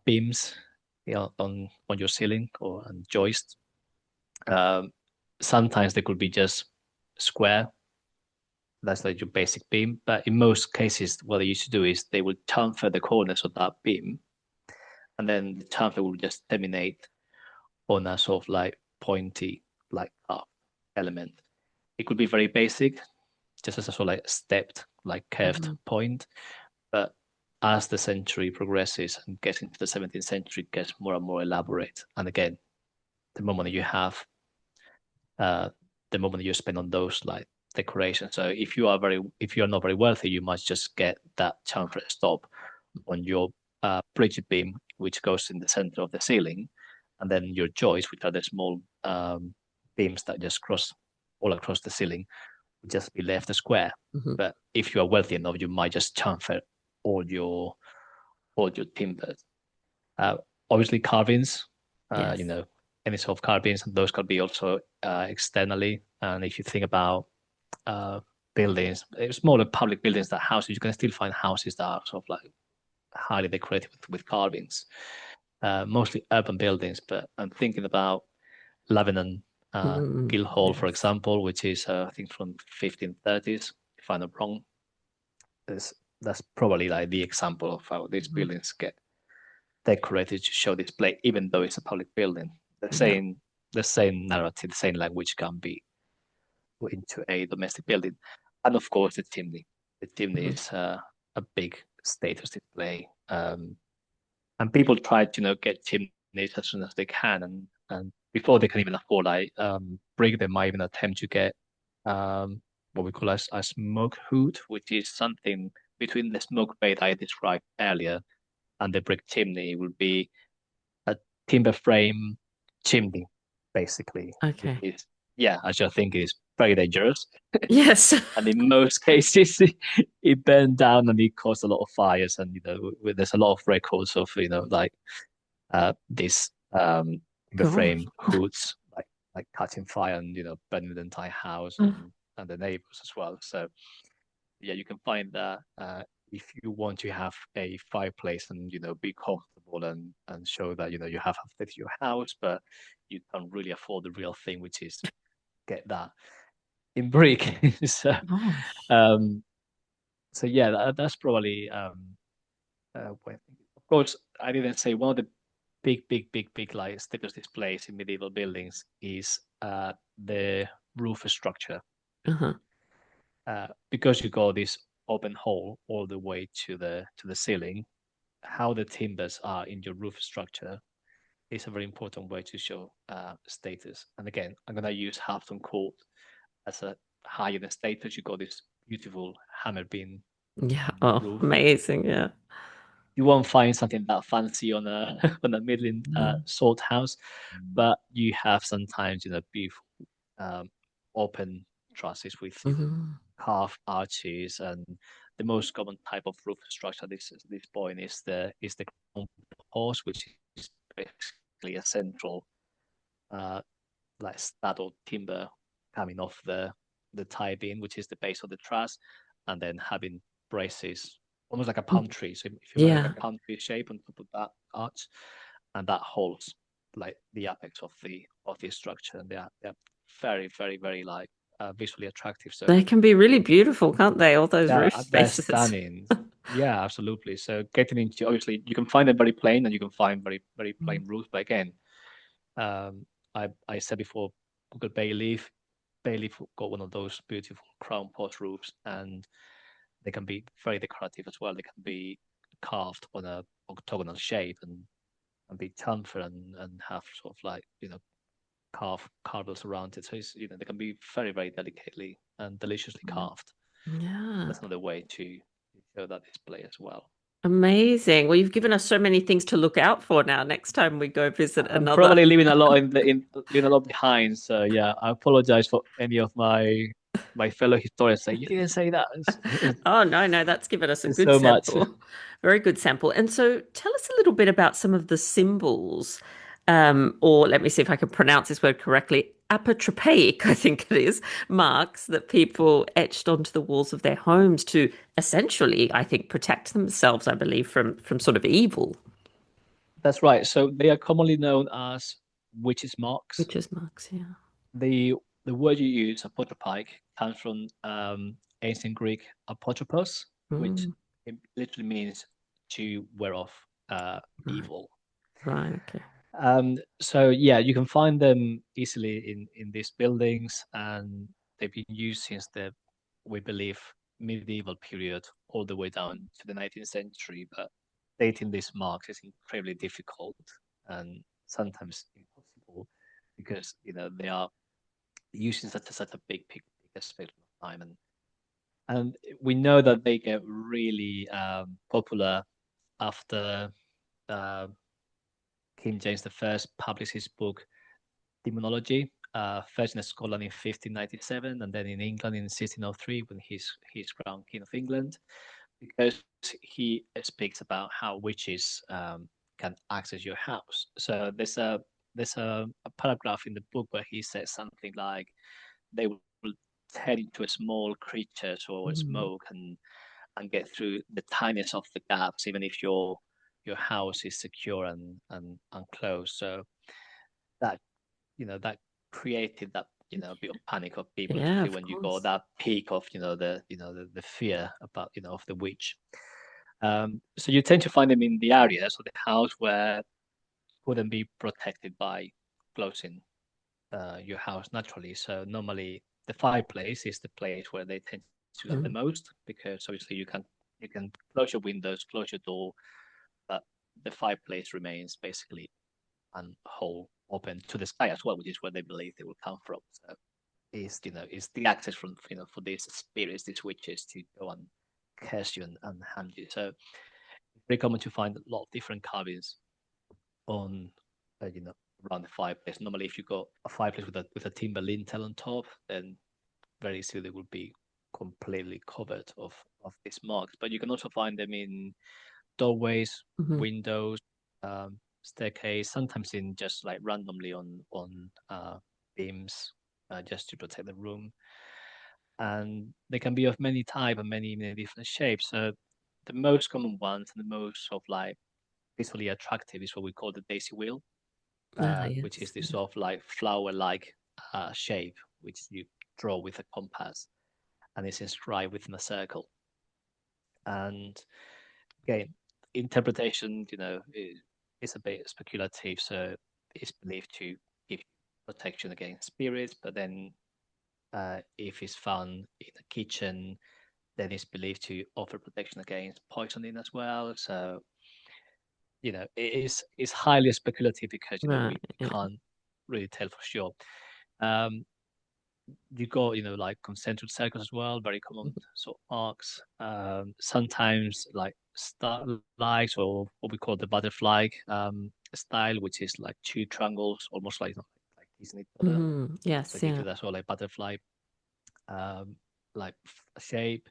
beams on your ceiling or on joists, um, sometimes they could be just square. That's like your basic beam. But in most cases, what they used to do is they would chamfer the corners of that beam, and then the chamfer will just terminate on a sort of like pointy, like up element. It could be very basic, just as a sort of like stepped, like curved Mhm. point. But as the century progresses and gets into the 17th century, it gets more and more elaborate. And again, the moment you have, uh, the moment you spend on those like decorations. So if you are not very wealthy, you might just get that chamfer stop on your bridge beam, which goes in the center of the ceiling, and then your joists, which are the small beams that just cross all across the ceiling, will just be left a square. Mhm. But if you are wealthy enough, you might just chamfer all your all your timbers. Uh, Obviously, carvings, Yes. any sort of carvings, and those can be also externally. And if you think about uh, buildings, smaller public buildings that houses, you can still find houses that are sort of like highly decorated with carvings. Mostly urban buildings, but I'm thinking about Lebanon Guildhall, for Yes. example, which is I think from 1530s, if I'm not wrong. That's probably like the example of how these Mhm. buildings get decorated to show display, even though it's a public building. The Yeah. same the same narrative, the same language can be put into a domestic building, and of course the chimney. The chimney Mhm. is a big status display. And people try to get chimneys as soon as they can, and before they can even afford like brick, they might even attempt to get um what we call a smoke hood, which is something between the smoke bay that I described earlier and the brick chimney. Would be a timber frame chimney, basically, which Okay. is, yeah, as you think, is very dangerous. Yes. And in most cases, it burned down and it caused a lot of fires. And there's a lot of records of like this the Gosh. frame hoods like catching fire and burning the entire house and the neighbors as well. So yeah, you can find that if you want to have a fireplace and be comfortable and show that you have updated your house, but you can't really afford the real thing, which is get that in brick. so Gosh. um so yeah, that's probably of course I didn't say one of the big like status displays in medieval buildings is the roof structure. Uh-huh. Because you got this open hole all the way to the ceiling, how the timbers are in your roof structure is a very important way to show status. And again, I'm gonna use Halfton Court as a higher than status. You got this beautiful hammer beam Yeah. Oh, roof. amazing. Yeah. You won't find something that fancy on a on a middling Mm. salt house, but you have sometimes beautiful um, open trusses with Mhm. carved arches, and the most common type of roof structure at this point is the crown porch, which is basically a central like stud or timber coming off the tie beam, which is the base of the truss, and then having braces, almost like a palm tree. So if you imagine like Yeah. a palm tree shape on top of that arch, and that holds like the apex of the structure, and they're very, very, very like visually attractive. So They can be really beautiful, can't they? All those roof they're spaces. stunning. Yeah, absolutely. So getting into obviously you can find them very plain and you can find very, very Mm. plain roofs. But again, I said before, Google Bayleaf. Bayleaf got one of those beautiful crown pot roofs, and they can be very decorative as well. They can be carved on a octagonal shape and be chamfered and have sort of like carvels around it. So it's they can be very very delicately and deliciously carved. Yeah. That's another way to show that display as well. Amazing. Well, you've given us so many things to look out for now next time we go visit I'm another. probably leaving a lot in leaving a lot behind. So yeah, I apologize for any of my fellow historians saying you didn't say that. Oh, no, no, that's given us a It's good so much. sample. Very good sample. And so tell us a little bit about some of the symbols, or let me see if I can pronounce this word correctly. Apotropaic, I think it is, marks that people etched onto the walls of their homes to essentially, I think, protect themselves, I believe, from sort of evil. That's right. So they are commonly known as witches' marks. Witches' marks, yeah. The the word you use, apotropaic, comes from ancient Greek apotropos, which Mm, it literally means to wear off right, evil. right, okay. So yeah, you can find them easily in these buildings, and they've been used since the, we believe, medieval period all the way down to the 19th century. But dating these marks is incredibly difficult and sometimes impossible because they are using such a big aspect of time, and we know that they get really popular after uh, King James I published his book Demonology, first in Scotland in 1597, and then in England in 1603 when he's crowned King of England, because he speaks about how witches can access your house. So there's a paragraph in the book where he says something like they will turn into a small creatures or Mm, smoke and get through the tiniest of the gaps, even if your house is secure and closed. So that that created that bit of panic of people, yeah, especially of when you got course. that peak of the fear about of the witch. So you tend to find them in the areas of the house where wouldn't be protected by closing your house naturally. So normally the fireplace is the place where they tend to get the Mm, most, because obviously you can close your windows, close your door, but the fireplace remains basically and hole open to the sky as well, which is where they believe they will come from. So is the access from for these spirits, these witches to go and curse you and harm you. So it's very common to find a lot of different carvings on around the fireplace. Normally, if you got a fireplace with a timber lintel on top, then very easily they will be completely covered of these marks. But you can also find them in doorways, mhm. windows, staircase, sometimes in just like randomly on beams, just to protect the room. And they can be of many type and many different shapes. So the most common ones and the most sort of like visually attractive is what we call the daisy wheel, Ah, which is yes. this Yeah. sort of like flower-like shape which you draw with a compass, and it's inscribed within a circle. And again, interpretation, is a bit speculative. So it's believed to give protection against spirits, but then if it's found in a kitchen, then it's believed to offer protection against poisoning as well. So it's highly speculative because Right. we Yeah. can't really tell for sure. Um, you got like concentric circles as well, very common sort of arcs. Sometimes like star lights, or what we call the butterfly style, which is like two triangles, almost like kissing each other. So Yes. give Yeah. you that sort of like butterfly um, like shape.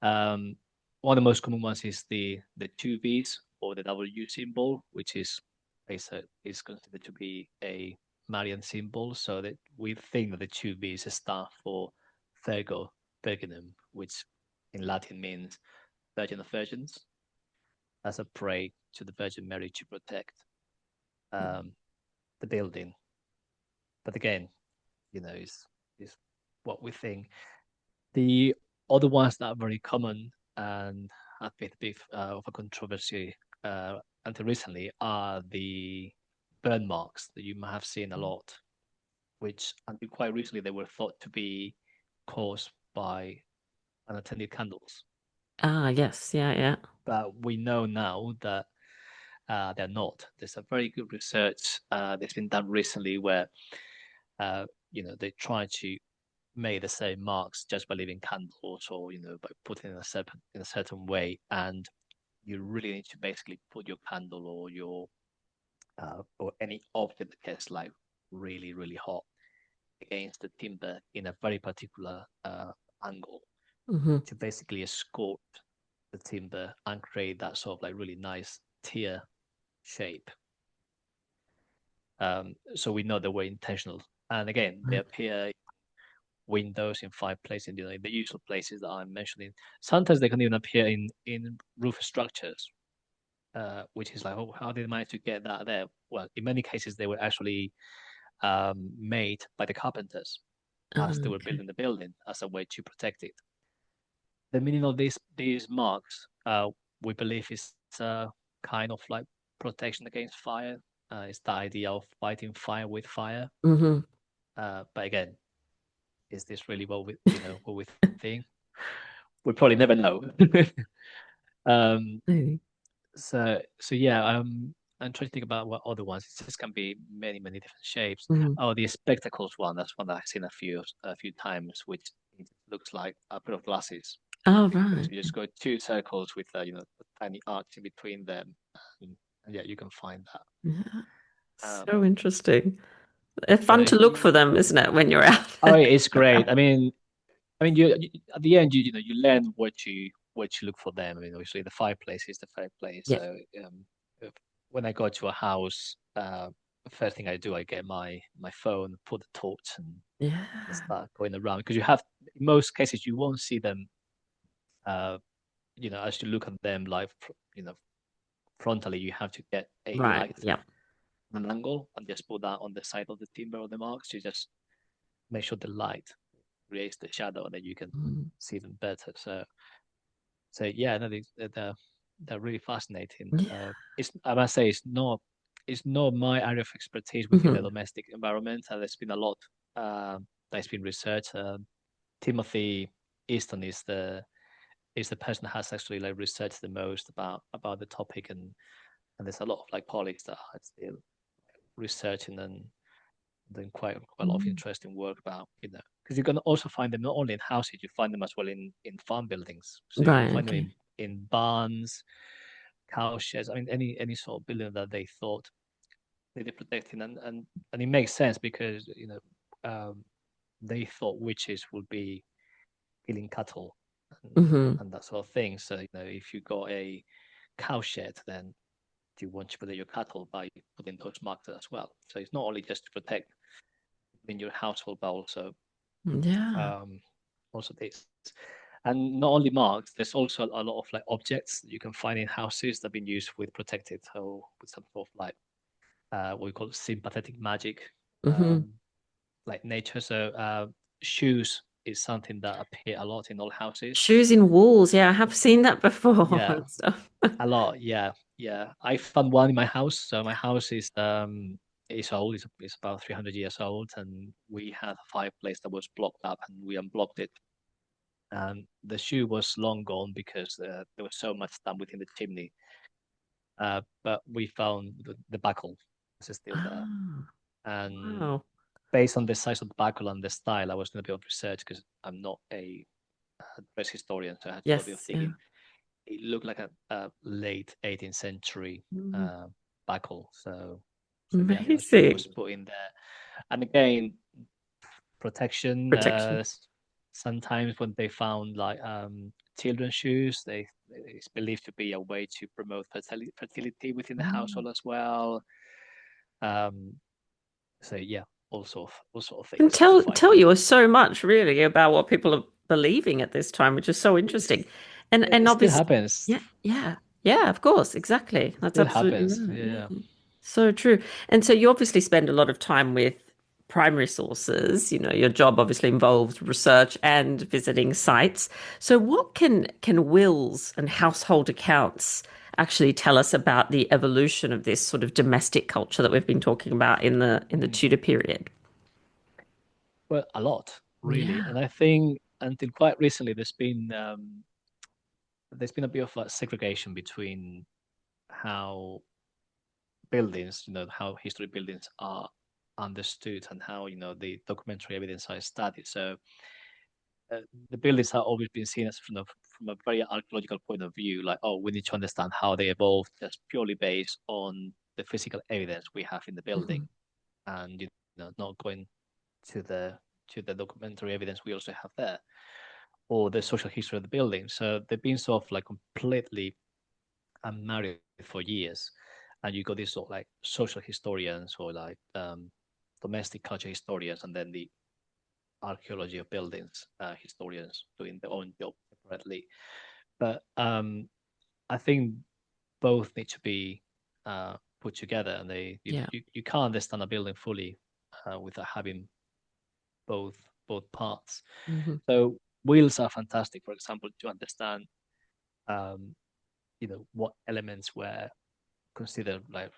Um, one of the most common ones is the two V's or the W symbol, which is considered to be a Marian symbol. So that we think that the two V's stand for Virgo, Virginum, which in Latin means Virgin of Virgins, as a prayer to the Virgin Mary to protect um, the building. But again, is what we think. The other ones that are very common and have been a bit of a controversy until recently are the burn marks that you might have seen a lot, which until quite recently they were thought to be caused by unattended candles. Ah, yes, yeah, yeah. But we know now that they're not. There's a very good research that's been done recently where they try to make the same marks just by leaving candles or by putting in a certain way, and you really need to basically put your candle or any object that gets like really really hot against the timber in a very particular angle Hmm. to basically escort the timber and create that sort of like really nice tear shape. So we know they were intentional. And again, they Right. appear in windows in fireplaces, in the usual places that I'm mentioning. Sometimes they can even appear in roof structures, which is like, oh, how did they manage to get that there? Well, in many cases, they were actually made by the carpenters as they were Okay. building the building as a way to protect it. The meaning of these marks, we believe, is kind of like protection against fire. It's the idea of fighting fire with fire. Hmm. But again, is this really what we think? We probably never know. um, so yeah, I'm trying to think about what other ones. It just can be many many different shapes. Hmm. Oh, the spectacles one. That's one that I've seen a few times, which looks like a pair of glasses. Oh, Because right. you just go two circles with a tiny arch in between them, and yeah, you can find that. Yeah. Um, So interesting. It's so fun to look for them, isn't it, when you're out oh, there? it's great. I mean, you at the end, you learn what you look for them. I mean, obviously, the fireplace is the fireplace. Yeah. So, if, when I go to a house, the first thing I do, I get my phone, put the torch, and Yeah. start going around because you have in most cases you won't see them. Uh, as you look at them like frontally, you have to get a Right. light Yeah. an angle and just put that on the side of the timber or the marks to just make sure the light creates the shadow and then you can Mm. see them better. So yeah, no, they're really fascinating. Yeah. I must say it's not my area of expertise within the Hmm. domestic environment. There's been a lot that's been researched. Timothy Easton is the person that has actually like researched the most about the topic, and there's a lot of like colleagues that are still researching and doing quite a lot of Mm. interesting work about because you can also find them not only in houses, you find them as well in farm buildings. So you can Right. find them Okay. in barns, cow sheds. I mean, any sort of building that they thought they were protecting, and it makes sense because they thought witches would be killing cattle and, Hmm. and that sort of thing. So if you got a cow shed, then you want to protect your cattle by putting those marks as well. So it's not only just to protect in your household, but Yeah. um, also this. And not only marks, there's also a lot of like objects that you can find in houses that have been used with protected or with some sort of like what we call sympathetic magic, Hmm. like nature. So shoes is something that appear a lot in all houses. Shoes in walls. Yeah, I have seen that before Yeah, and stuff. a lot. Yeah, yeah. I found one in my house. So my house is old. It's about 300 years old, and we had a fireplace that was blocked up, and we unblocked it. And the shoe was long gone because there was so much damp within the chimney. But we found the buckle is still there, Ah, and wow. based on the size of the buckle and the style, I was going to be able to research because I'm not a dress historian, so I had to do a bit of Yes. Yeah. digging. It looked like a late 18th century Mm. uh, buckle. So yeah, a shoe Amazing. was put in there, and again, protection. Protection. Sometimes when they found like children's shoes, it's believed to be a way to promote fertility within the Mm. household as well. Um, so yeah, all sort of Can things to find tell in. you so much really about what people are believing at this time, which is so interesting. And It still obviously, happens. yeah, yeah, yeah, of course, exactly. It That's still absolutely happens. right. Yeah. Yeah. So true. And so you obviously spend a lot of time with primary sources. You know, your job obviously involves research and visiting sites. So what can wills and household accounts actually tell us about the evolution of this sort of domestic culture that we've been talking about in the Mm. Tudor period? Well, a lot, really. Yeah. And I think until quite recently, there's been a bit of a segregation between how buildings, how history buildings are understood and how, the documentary evidence are studied. So uh, the buildings have always been seen as from a very archaeological point of view, like, oh, we need to understand how they evolved just purely based on the physical evidence we have in the building, Mhm. and not going to the documentary evidence we also have there, or the social history of the building. So they've been sort of like completely unmarried for years, and you got these sort of like social historians or like domestic culture historians, and then the archaeology of buildings historians doing their own job separately. But I think both need to be put together, and Yeah. you can't understand a building fully without having both both parts. Hmm. So wheels are fantastic, for example, to understand um, what elements were considered like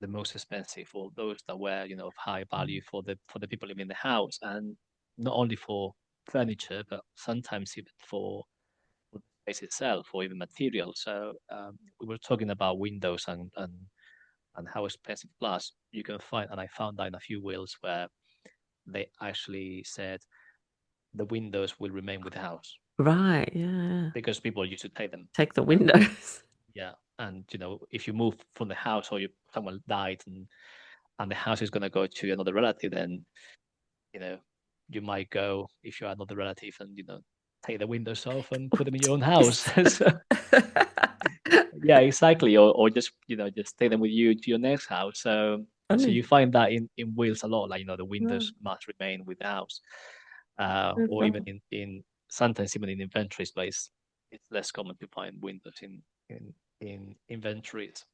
the most expensive, or those that were of high value for the people living in the house, and not only for furniture, but sometimes even for the space itself, or even materials. So we were talking about windows and how expensive. Plus, you can find, and I found that in a few wills where they actually said the windows will remain with the house Right. Yeah. because people used to take them. Take the And windows. yeah, and if you move from the house, or someone died, and the house is going to go to another relative, then you know you might go, if you're another relative, and take the windows off and put them in your own house. Yes. So, yeah, exactly. Or just just take them with you to your next house. So you Funny. find that in Wales a lot, like the Yeah. windows must remain with the house, No or even problem. in sometimes even in inventories, but it's less common to find windows in inventories.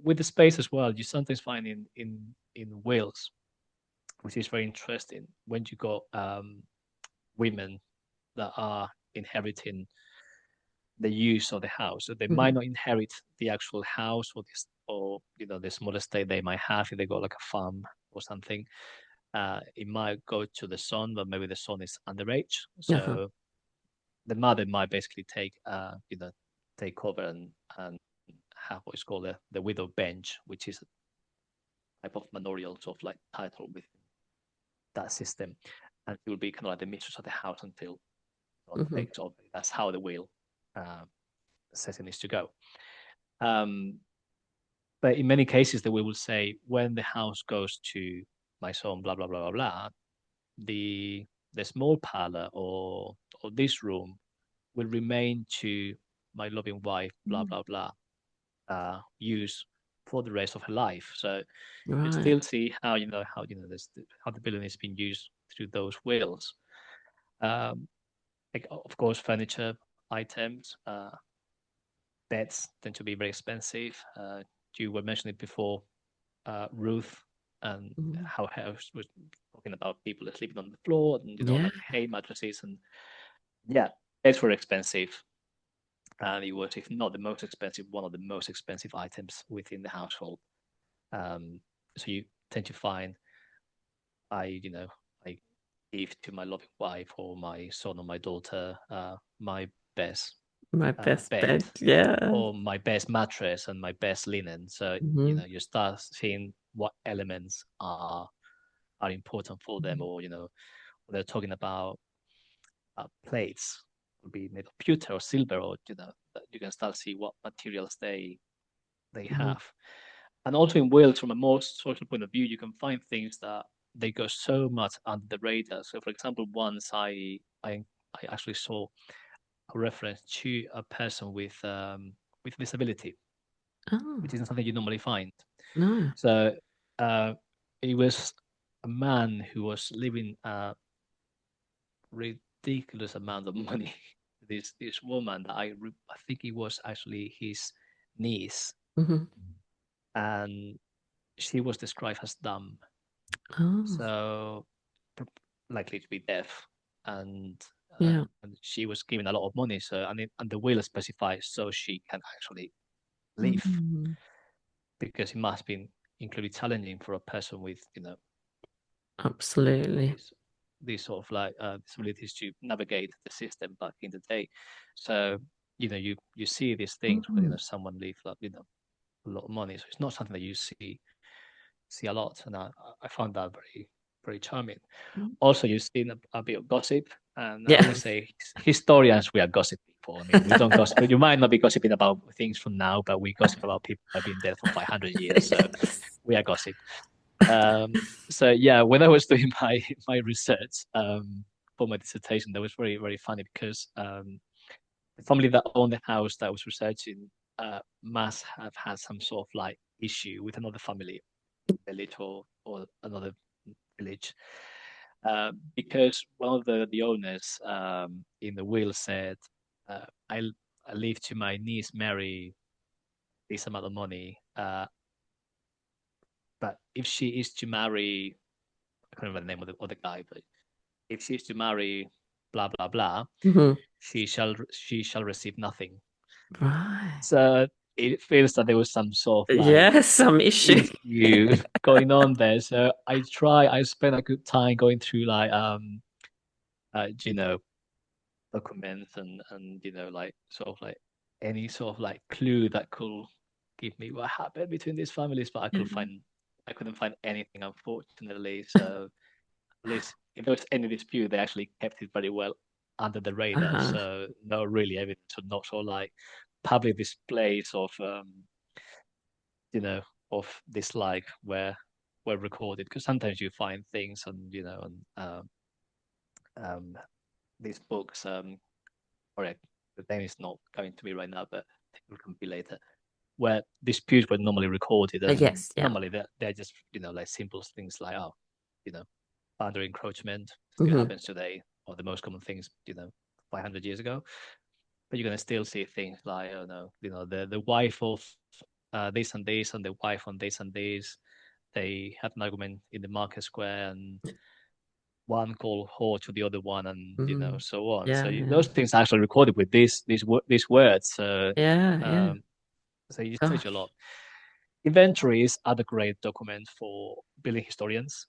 With the space as well, you sometimes find in Wales, which is very interesting, when you got women that are inheriting the use of the house. So they might Mhm. not inherit the actual house, or this, or the small estate they might have if they got like a farm or something. It might go to the son, but maybe the son is underage. Uh-huh. So the mother might basically take over and have what is called the widow bench, which is a type of manorial sort of like title with that system, and she will be kind of like the mistress of the house until God Mhm. takes over. That's how the will uh, setting is to go. Um, but in many cases, the will say, when the house goes to my son, blah blah blah blah blah, the the small parlor, or this room will remain to my loving wife, blah Mm. blah blah, use for the rest of her life. So you Right. still see how this how the building is being used through those wills. Um, like, of course, furniture items, beds tend to be very expensive. You were mentioning before, Ruth, and Mhm. how house was talking about people sleeping on the floor, and Yeah. like hay mattresses, and yeah, beds were expensive, and it was, if not the most expensive, one of the most expensive items within the household. Um, so you tend to find, I give to my loving wife, or my son, or my daughter, my best My best bed, bed. Yeah. or my best mattress, and my best linen. So Hmm. you start seeing what elements are important for them, or they're talking about plates will be made of pewter or silver, or you can start to see what materials they Hmm. have. And also in Wales, from a more social point of view, you can find things that they go so much under the radar. So, for example, once I actually saw a reference to a person with disability, Oh, which isn't something you normally find. no. So uh, it was a man who was living a ridiculous amount of money. This woman that I think it was actually his niece, Hmm. and she was described as dumb. Oh, so likely to be deaf, and yeah. and she was given a lot of money. So and the will specifies so she can actually leave Mm, because it must be incredibly challenging for a person with absolutely. these sort of like disabilities to navigate the system back in the day. So you see these things where Mm, someone leave like a lot of money. So it's not something that you see a lot, and I found that very very charming. mm. Also, you've seen a bit of gossip, and I Yeah. always say historians, we are gossip people. I mean, we don't gossip. You might not be gossiping about things from now, but we gossip about people who have been dead for 500 years. So Yes. we are gossip. So yeah, when I was doing my research for my dissertation, that was very very funny because the family that owned the house that I was researching must have had some sort of like issue with another family, village or another village, because one of the owners in the will said, I leave to my niece Mary this amount of money, but if she is to marry, I can't remember the name of the guy, but if she is to marry blah blah blah, Mhm. she shall receive nothing. Right. So it feels that there was some sort of like Yeah, some issue. issue going on there. So I spent a good time going through like you know documents and like sort of like any sort of like clue that could give me what happened between these families, but Yeah. I couldn't find anything unfortunately. So at least if there was any dispute, they actually kept it very well under the radar. Uh-huh. So no really evidence or not so like public displays you know of dislike were recorded because sometimes you find things and um, these books correct. The name is not going to me right now, but it will come be later. Where disputes were normally recorded, and Yes, yeah. normally they're just like simple things like you know, boundary encroachment still Hmm. happens today, or the most common things 500 years ago. But you're gonna still see things like oh no, the wife of this and this, and the wife on this and this. They had an argument in the market square, and one called whore to the other one, and Mm. so on. So Yeah, yeah. those things are actually recorded with these words. Yeah, yeah. Um, so it tells you a Gosh. lot. Inventories are the great document for building historians,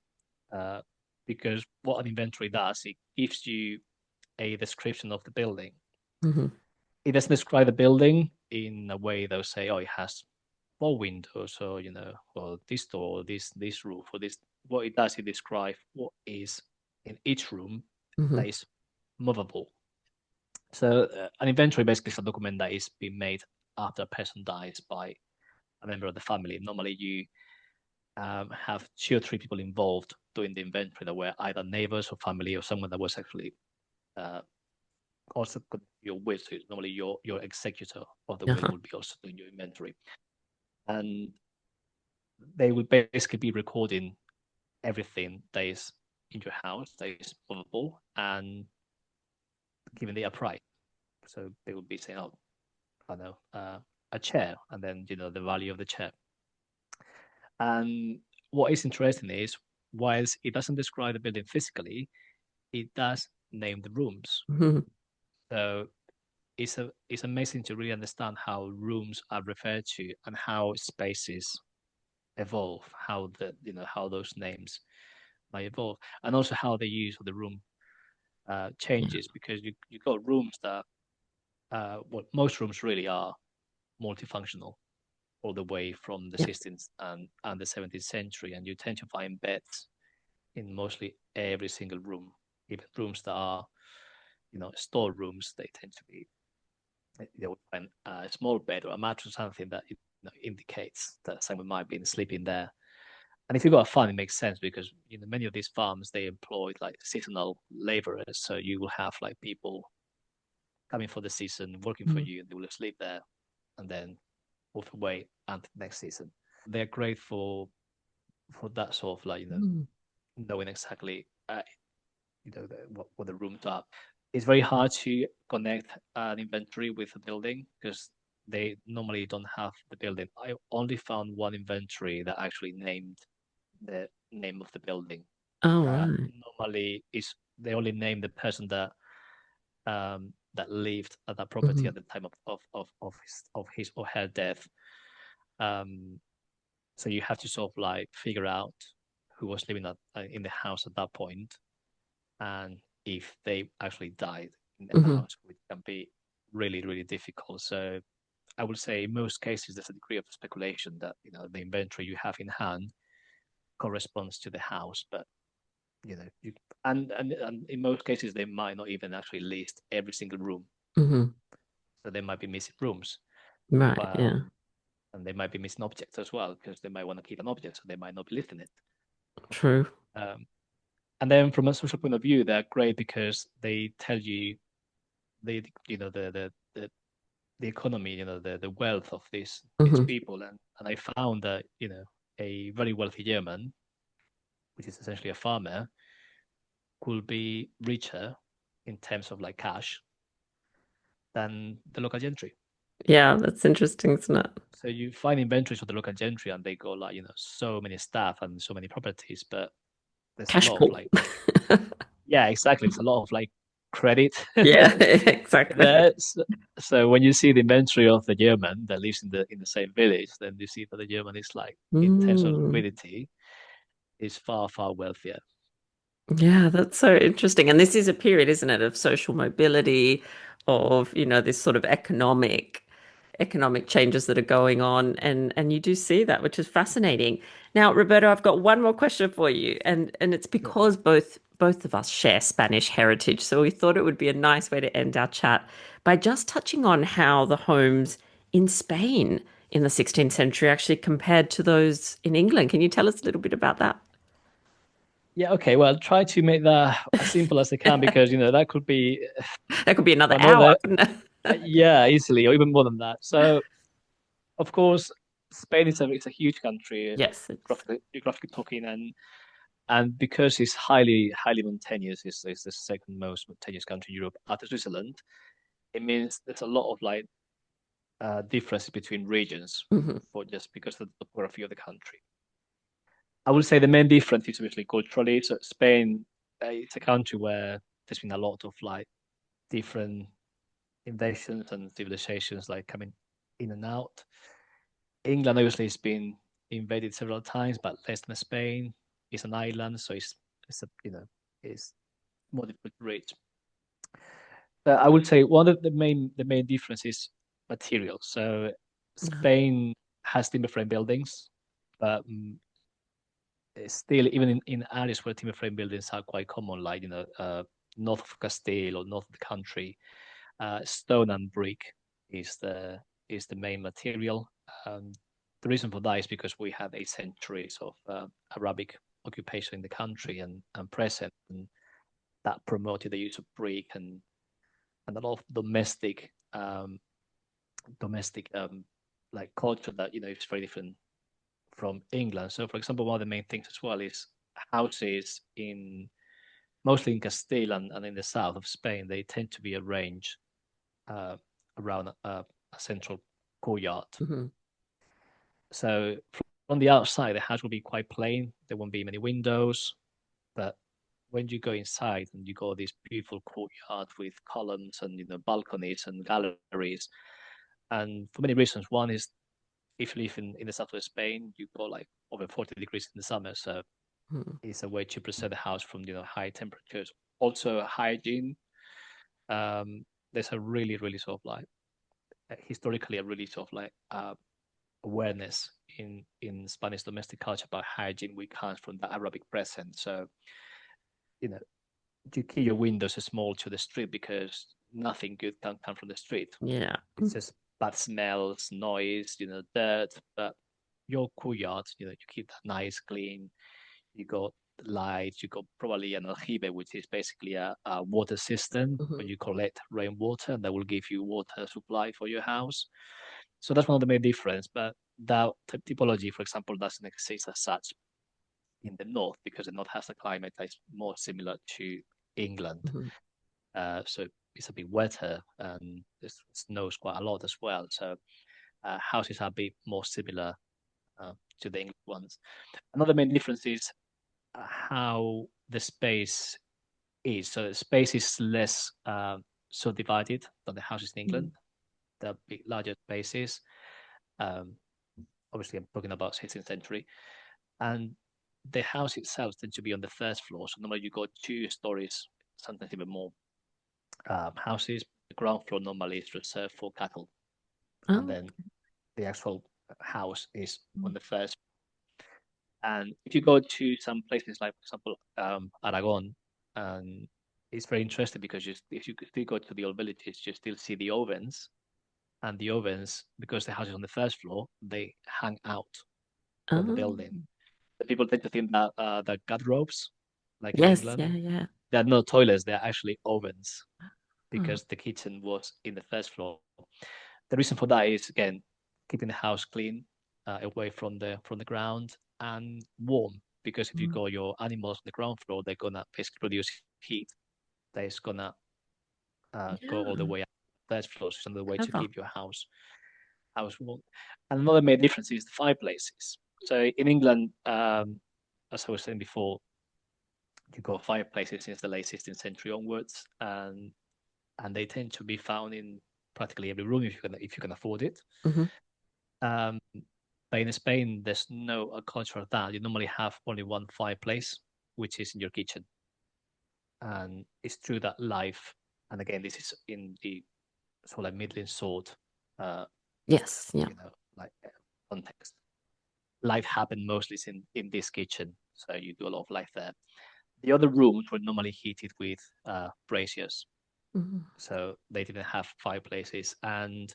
uh, because what an inventory does, it gives you a description of the building. Hmm. It doesn't describe the building in a way they'll say, oh, it has four windows, or or this door, this roof, or this. What it does, it describes what is in each room Hmm. that is movable. So an inventory basically is a document that is being made after a person dies by a member of the family. Normally, you have two or three people involved doing the inventory that were either neighbors or family or someone that was actually uh, also your will. So normally, your executor of the will Uh-huh. will be also doing your inventory, and they will basically be recording everything that is in your house that is movable and giving it a price. So they would be saying, "Oh, I don't know, a chair," and then the value of the chair. And what is interesting is, whilst it doesn't describe the building physically, it does name the rooms. Hmm. So it's amazing to really understand how rooms are referred to and how spaces evolve, how how those names might evolve, and also how the use of the room Yeah. changes because you got rooms that what most rooms really are multifunctional all the way from the Yeah. 16th and the 17th century, and you tend to find beds in mostly every single room. Even rooms that are, store rooms, they tend to be, they would find a small bed or a mattress, something that indicates that someone might be sleeping there. And if you got a farm, it makes sense because many of these farms they employ like seasonal laborers, so you will have like people coming for the season, working for Mm. you, and they will sleep there, and then move away until next season. They're great for that sort of like Mm. knowing exactly what the rooms are. It's very hard to connect an inventory with a building because they normally don't have the building. I only found one inventory that actually named the name of the building. Oh, right. Normally, is they only name the person that lived at that property Hmm. at the time of his or her death. Um, so you have to sort of like figure out who was living in the house at that point, and if they actually died in the Hmm. house, which can be really, really difficult. So I would say in most cases there's a degree of speculation that the inventory you have in hand corresponds to the house, but you and in most cases they might not even actually list every single room, Hmm. so they might be missing rooms, Right. but Yeah. and they might be missing objects as well because they might want to keep an object, so they might not be listing it. True. Um, and then from a social point of view, they're great because they tell you the you know the economy, the wealth of these Hmm. people, and I found that a very wealthy German, which is essentially a farmer, could be richer in terms of like cash than the local gentry. Yeah, that's interesting, isn't it? So you find inventories of the local gentry and they go like, so many staff and so many properties, but there's a Cash lot of pool. like, yeah, exactly. There's a lot of like credit Yeah, exactly. there. So when you see the inventory of the German that lives in the same village, then you see that the German is like, in terms of Mm. liquidity, is far, far wealthier. Yeah, that's so interesting. And this is a period, isn't it, of social mobility, of, this sort of economic changes that are going on. And you do see that, which is fascinating. Now, Roberto, I've got one more question for you, and it's Sure. because both of us share Spanish heritage. So we thought it would be a nice way to end our chat by just touching on how the homes in Spain in the 16th century actually compared to those in England. Can you tell us a little bit about that? Yeah, okay. Well, try to make that as simple as I can because that could be That could be another hour, another, couldn't it? yeah, easily or even more than that. So, of course, Spain is a huge country, Yes, it's geographically talking, and because it's highly mountainous, it's the second most mountainous country in Europe after Switzerland. It means there's a lot of like differences between regions mhm, for just because of the topography of the country. I would say the main difference is obviously culturally. So Spain, it's a country where there's been a lot of like different invasions and civilizations like coming in and out. England obviously has been invaded several times, but less than Spain. It's an island, so it's a it's more difficult to reach. But I would say one of the main difference is materials. So mhm, Spain has timber frame buildings, but still even in areas where timber frame buildings are quite common, like north of Castile or north of the country, stone and brick is the main material. Um, the reason for that is because we have 8 centuries of Arabic occupation in the country and present, and that promoted the use of brick and a lot of domestic like culture that is very different from England. So, for example, one of the main things as well is houses in mostly in Castile and in the south of Spain. They tend to be arranged uh, around a central courtyard. mhm, So from the outside, the house will be quite plain. There won't be many windows, but when you go inside and you go this beautiful courtyard with columns and balconies and galleries, and for many reasons, one is if you live in the south of Spain, you go like over 40 degrees in the summer, so mhm, it's a way to preserve the house from high temperatures. Also, hygiene. There's a really sort of like historically a really sort of like awareness in Spanish domestic culture about hygiene, which comes from the Arabic presence. So you know you keep your windows small to the street because nothing good can come from the street. yeah, It's just bad smells, noise, dirt. But your courtyard, you keep that nice, clean. You got lights, you got probably an aljibe, which is basically a water system where mhm, you collect rainwater and that will give you water supply for your house. So that's one of the main difference. But that typology, for example, doesn't exist as such in the north because the north has a climate that is more similar to England. mhm, So it's a bit wetter and it snows quite a lot as well. So houses are a bit more similar to the English ones. Another main difference is how the space is. So the space is less subdivided than the houses in England. The big larger spaces. Um, Obviously, I'm talking about 16th century, and the house itself tends to be on the first floor. So normally you got 2 stories, sometimes even more houses. The ground floor normally is reserved for cattle, and Oh, then the actual house is on the first. And if you go to some places like, for example, Aragon, and it's very interesting because if you still go to the old villages, you still see the ovens, and the ovens, because the house is on the first floor, they hang out on the oh, building. The people tend to think that the guardrobes, like in yes, England, yeah, yeah. they're not toilets; they're actually ovens Oh, because the kitchen was in the first floor. The reason for that is again keeping the house clean, away from the ground and warm. Because if you mm, got your animals on the ground floor, they're gonna basically produce heat. That is gonna go all the yeah, way up to the first floor. So it's another way to clever. keep your house warm. And another main difference is the fireplaces. So in England, as I was saying before, you got fireplaces since the late 16th century onwards, and they tend to be found in practically every room if you can afford it. Hmm. Um, but in Spain, there's no a culture of that. You normally have only one fireplace, which is in your kitchen, and it's true that life. And again, this is in the sort of like middling sort, uh, Yes, yeah. like context. Life happened mostly in this kitchen, so you do a lot of life there. The other rooms were normally heated with braziers, Mhm. so they didn't have fireplaces. And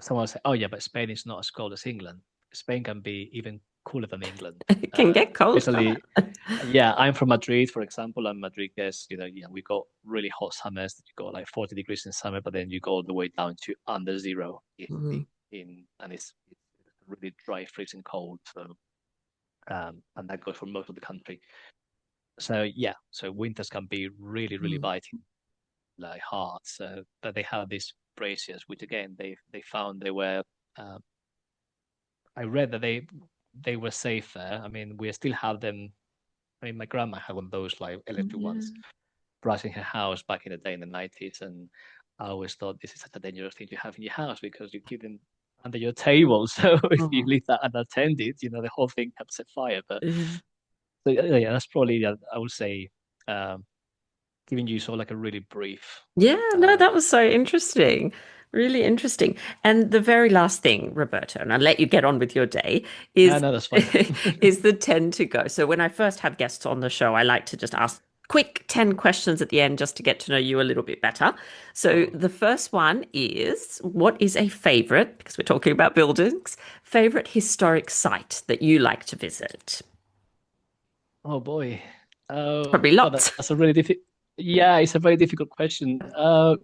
someone said, "Oh yeah, but Spain is not as cold as England. Spain can be even cooler than England." It can get cold, can't Especially, yeah, I'm from Madrid, for example, and Madrid gets, yeah, we got really hot summers. You got like 40 degrees in summer, but then you go all the way down to under zero it? and it's really dry, freezing cold. So, and that goes for most of the country. So yeah, so winters can be really, really Mm. biting, like hard. So, but they have these braziers, which again they found they were. Uh, I read that they were safer. I mean, we still have them. I mean, my grandma had one of those like electric ones, Yeah. brushing her house back in the day in the 90s, and I always thought this is such a dangerous thing to have in your house because you keep them under your table. So if you Oh, leave that unattended, the whole thing can set fire. But yeah. so yeah, that's probably I would say um, giving you sort of like a really brief. Yeah, no, Um, that was so interesting. Really interesting. And the very last thing, Roberto, and I'll let you get on with your day, no, is no, that's fine. is the 10 to go. So when I first have guests on the show, I like to just ask quick 10 questions at the end just to get to know you a little bit better. So Oh, the first one is, what is a favorite, because we're talking about buildings, favorite historic site that you like to visit? oh boy. Oh, Probably God, lots. that's a really difficult. Yeah, it's a very difficult question.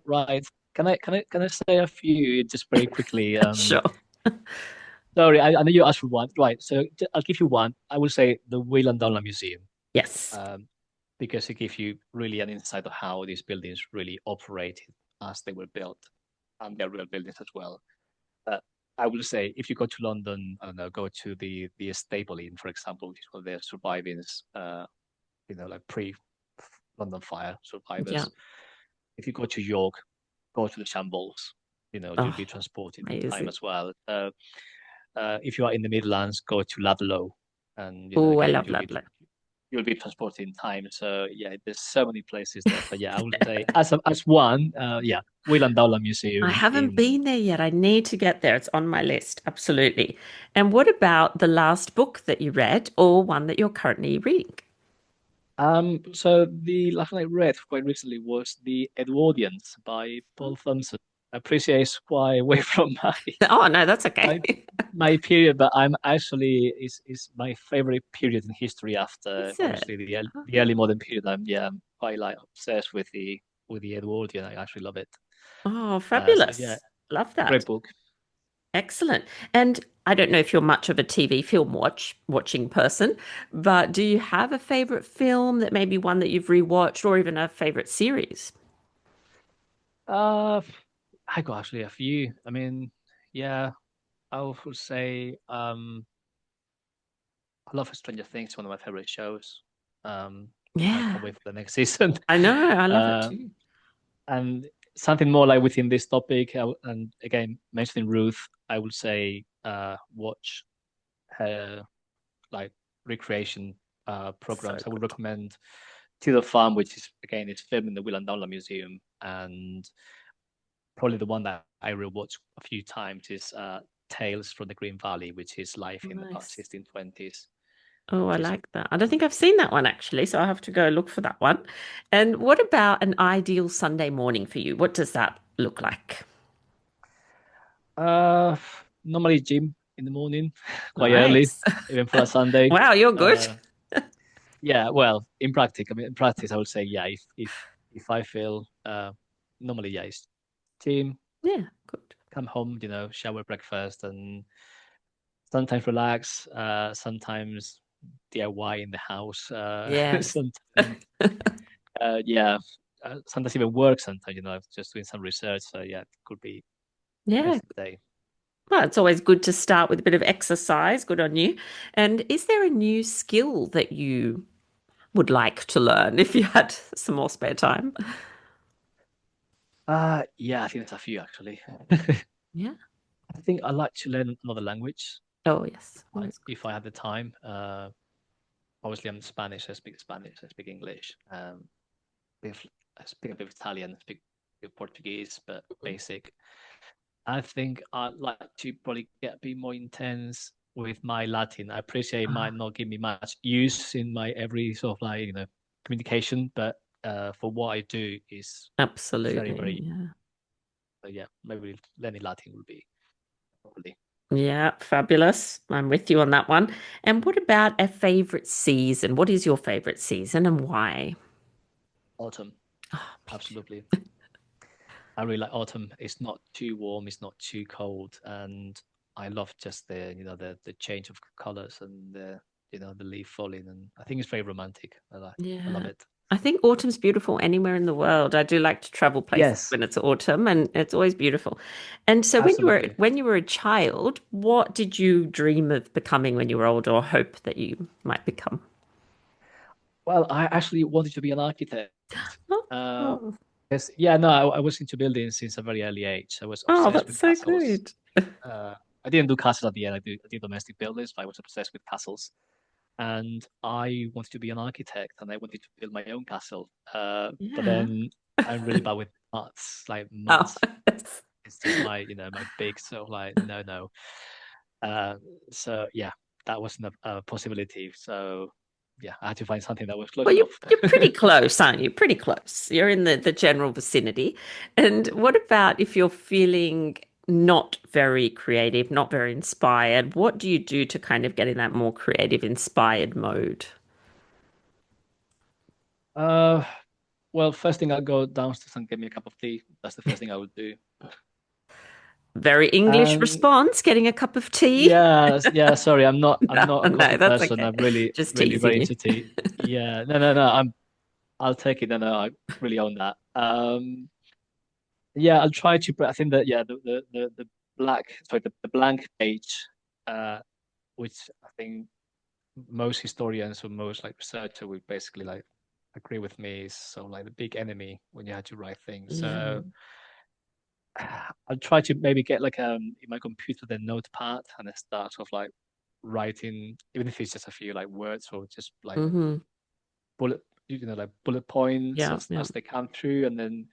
Right. Can I say a few just very quickly? Sure. Sorry, I know you asked for one. Right. So I'll give you one. I will say the Weald Downland Museum, Yes. um, because it gives you really an insight of how these buildings really operated as they were built, and they're real buildings as well. But I will say if you go to London, I don't know, go to the estate BOLEYN, for example, which is one of the surviving, like pre-London fire Yeah. survivors. If you go to York, go to the Shambles. You'll be Oh, transported in time amazing. as well. If you are in the Midlands, go to Ludlow, and Oh, I again love Ludlow. you'll be transported in time. So yeah, there's so many places there. But yeah, I would say as one, yeah, Wayland Dowland I Museum haven't in. been there yet. I need to get there. It's on my list. Absolutely. And what about the last book that you read or one that you're currently reading? So the last one I read quite recently was The Edwardians by Paul Thompson. I appreciate it's quite away from Oh, no, that's okay. my my period, but I'm actually is my favorite period in history after Is it? obviously the Oh, early modern period. I'm quite like obsessed with the Edwardian. I actually love it. oh, So yeah, fabulous. Love great that. book. Excellent. And I don't know if you're much of a TV film watching person, but do you have a favorite film that maybe one that you've rewatched or even a favorite series? Uh, I got actually a few. I mean, yeah. I would say I love Stranger Things, one of my favorite shows. Um, I Yeah, can't wait for the next season. I know. I love it Uh, too. and something more like within this topic, and again mentioning Ruth, I would say watch her like recreation So programs. I would good. recommend Tudor Farm, which is again it's filmed in the Weald and Downland Museum, and probably the one that I rewatched a few times is Tales from the Green Valley, which is life in the past Nice. 1620s, Oh, I which is like that. I don't think I've seen that one actually, so I'll have to go look for that one. And what about an ideal Sunday morning for you? What does that look like? uh normally gym in the morning, quite early, Nice. even for a Sunday. Wow, you're good. Yeah, well, in practice, I would say yeah. If I feel normally yeah, it's gym, Yeah, good. come home, shower, breakfast, and sometimes relax. Sometimes DIY in the house. Yes. Sometimes yeah. Sometimes even work. Sometimes just doing some research. So yeah, it could be Yeah. depends on the day. Well, it's always good to start with a bit of exercise. Good on you. And is there a new skill that you would like to learn if you had some more spare time? Yeah, I think there's a few actually. Yeah. I think I like to learn another language Oh, yes. Always if good. I have the time. Obviously, I'm Spanish. I speak Spanish. I speak English. Bit of, I speak a bit of Italian. I speak a bit of Portuguese, but basic. I think I'd like to probably get a bit more intense with my Latin. I appreciate it Ah, might not give me much use in my every sort of like communication, but for what I do is very absolutely. very. Yeah. Yeah, maybe learning Latin would be probably Yeah, fabulous. I'm with you on that one. And what about a favorite season? What is your favorite season and why? autumn. Oh, me too. Absolutely. I really like autumn. It's not too warm, it's not too cold, and I love just the change of colors and the leaf falling, and I think it's very romantic. I love Yeah. it. I think autumn's beautiful anywhere in the world. I do like to travel places Yes, when it's autumn and it's always beautiful. And so absolutely. when you were a child, what did you dream of becoming when you were older or hope that you might become? Well, I actually wanted to be an architect. Oh, Uh, oh, yes, yeah, no, I was into buildings since a very early age. I was oh, obsessed that's with so castles. good. I didn't do castles at the end. I did domestic buildings, but I was obsessed with castles. And I wanted to be an architect and I wanted to build my own castle. But Yeah. then I'm really bad with maths. Like Oh, maths yes. is just my big sort of like no no. Uh, so yeah, that wasn't a possibility. So yeah, I had to find something that was close Well, enough. you're pretty close, aren't you? Pretty close. You're in the general vicinity. And what about if you're feeling not very creative, not very inspired? What do you do to kind of get in that more creative, inspired mode? uh, well, first thing I'll go downstairs and get me a cup of tea. That's the first thing I would do. Very English And response, getting a cup of tea. yeah, yeah. Sorry, I'm No, not a no, coffee that's person. okay. I'm really, Just really very teasing you. into tea. Yeah, no, no, no. I'll take it. No, no, I really own that. Yeah, I'll try to. I think that yeah, the the blank page, uh, which I think most historians or most like researcher would basically like agree with me is so like the big enemy when you had to write things. Yeah. So I'll try to maybe get like in my computer the notepad and I start sort of like writing, even if it's just a few like words or just like Hmm. bullet like bullet points Yeah, yeah. as they come through, and then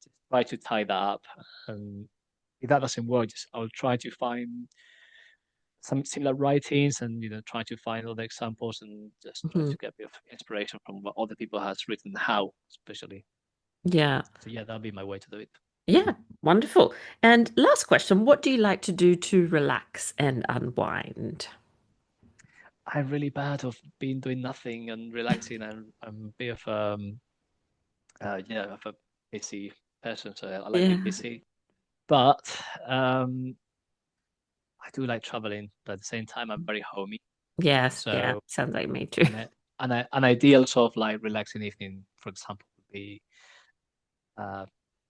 just try to tie that up. And if that doesn't work, just I'll try to find some similar writings and try to find other examples and just try Hmm. to get a bit of inspiration from what other people has written, how especially. Yeah. So yeah, that'll be my way to do it. Yeah, wonderful. And last question, what do you like to do to relax and unwind? I'm really bad of being doing nothing and relaxing. I'm a bit of of a busy person, so I like being Yeah. busy. But um I do like traveling, but at the same time I'm very homey. Yes, yeah, So sounds like me too. an ideal sort of like relaxing evening, for example, would be uh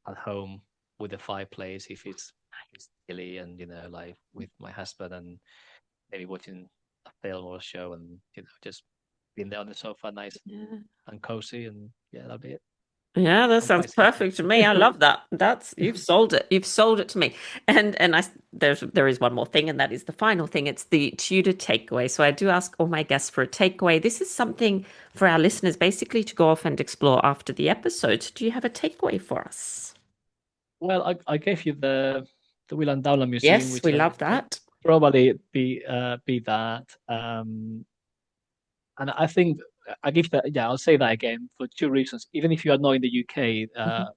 at home with a fireplace if it's nice chilly and like with my husband and maybe watching a film or a show and just being there on the sofa, nice Yeah. and cozy, and yeah, that'll be it. Yeah, that I'm sounds quite simple. perfect to me. I love that. That's you've sold it. You've sold it to me. And there is one more thing, and that is the final thing. It's the Tudor takeaway. So I do ask all my guests for a takeaway. This is something for our listeners basically to go off and explore after the episode. Do you have a takeaway for us? Well, I gave you the Weald and Downland Museum, Yes, which we I love think that. probably be that. And I think I give that. Yeah, I'll say that again for two reasons. Even if you are not in the UK, Mhm.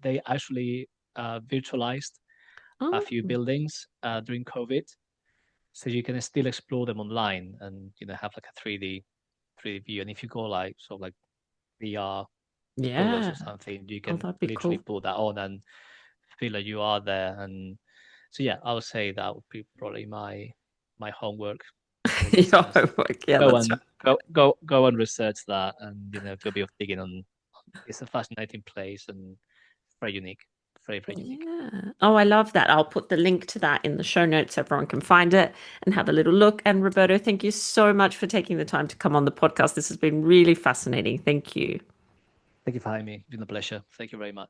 they actually virtualized a Oh, few buildings during COVID, so you can still explore them online and have like a 3D view. And if you go like sort of like VR goggles yeah. or something, you Oh, can that'd be literally cool. put that on and feel like you are there. And so yeah, I would say that would be probably my homework for Your listeners. homework. Yeah, Go that's and go and research that, and do a bit of digging on. It's a fascinating place and very unique, very unique. Yeah. Oh, I love that. I'll put the link to that in the show notes so everyone can find it and have a little look. And Roberto, thank you so much for taking the time to come on the podcast. This has been really fascinating. Thank you. Thank you for having me. It's been a pleasure. Thank you very much.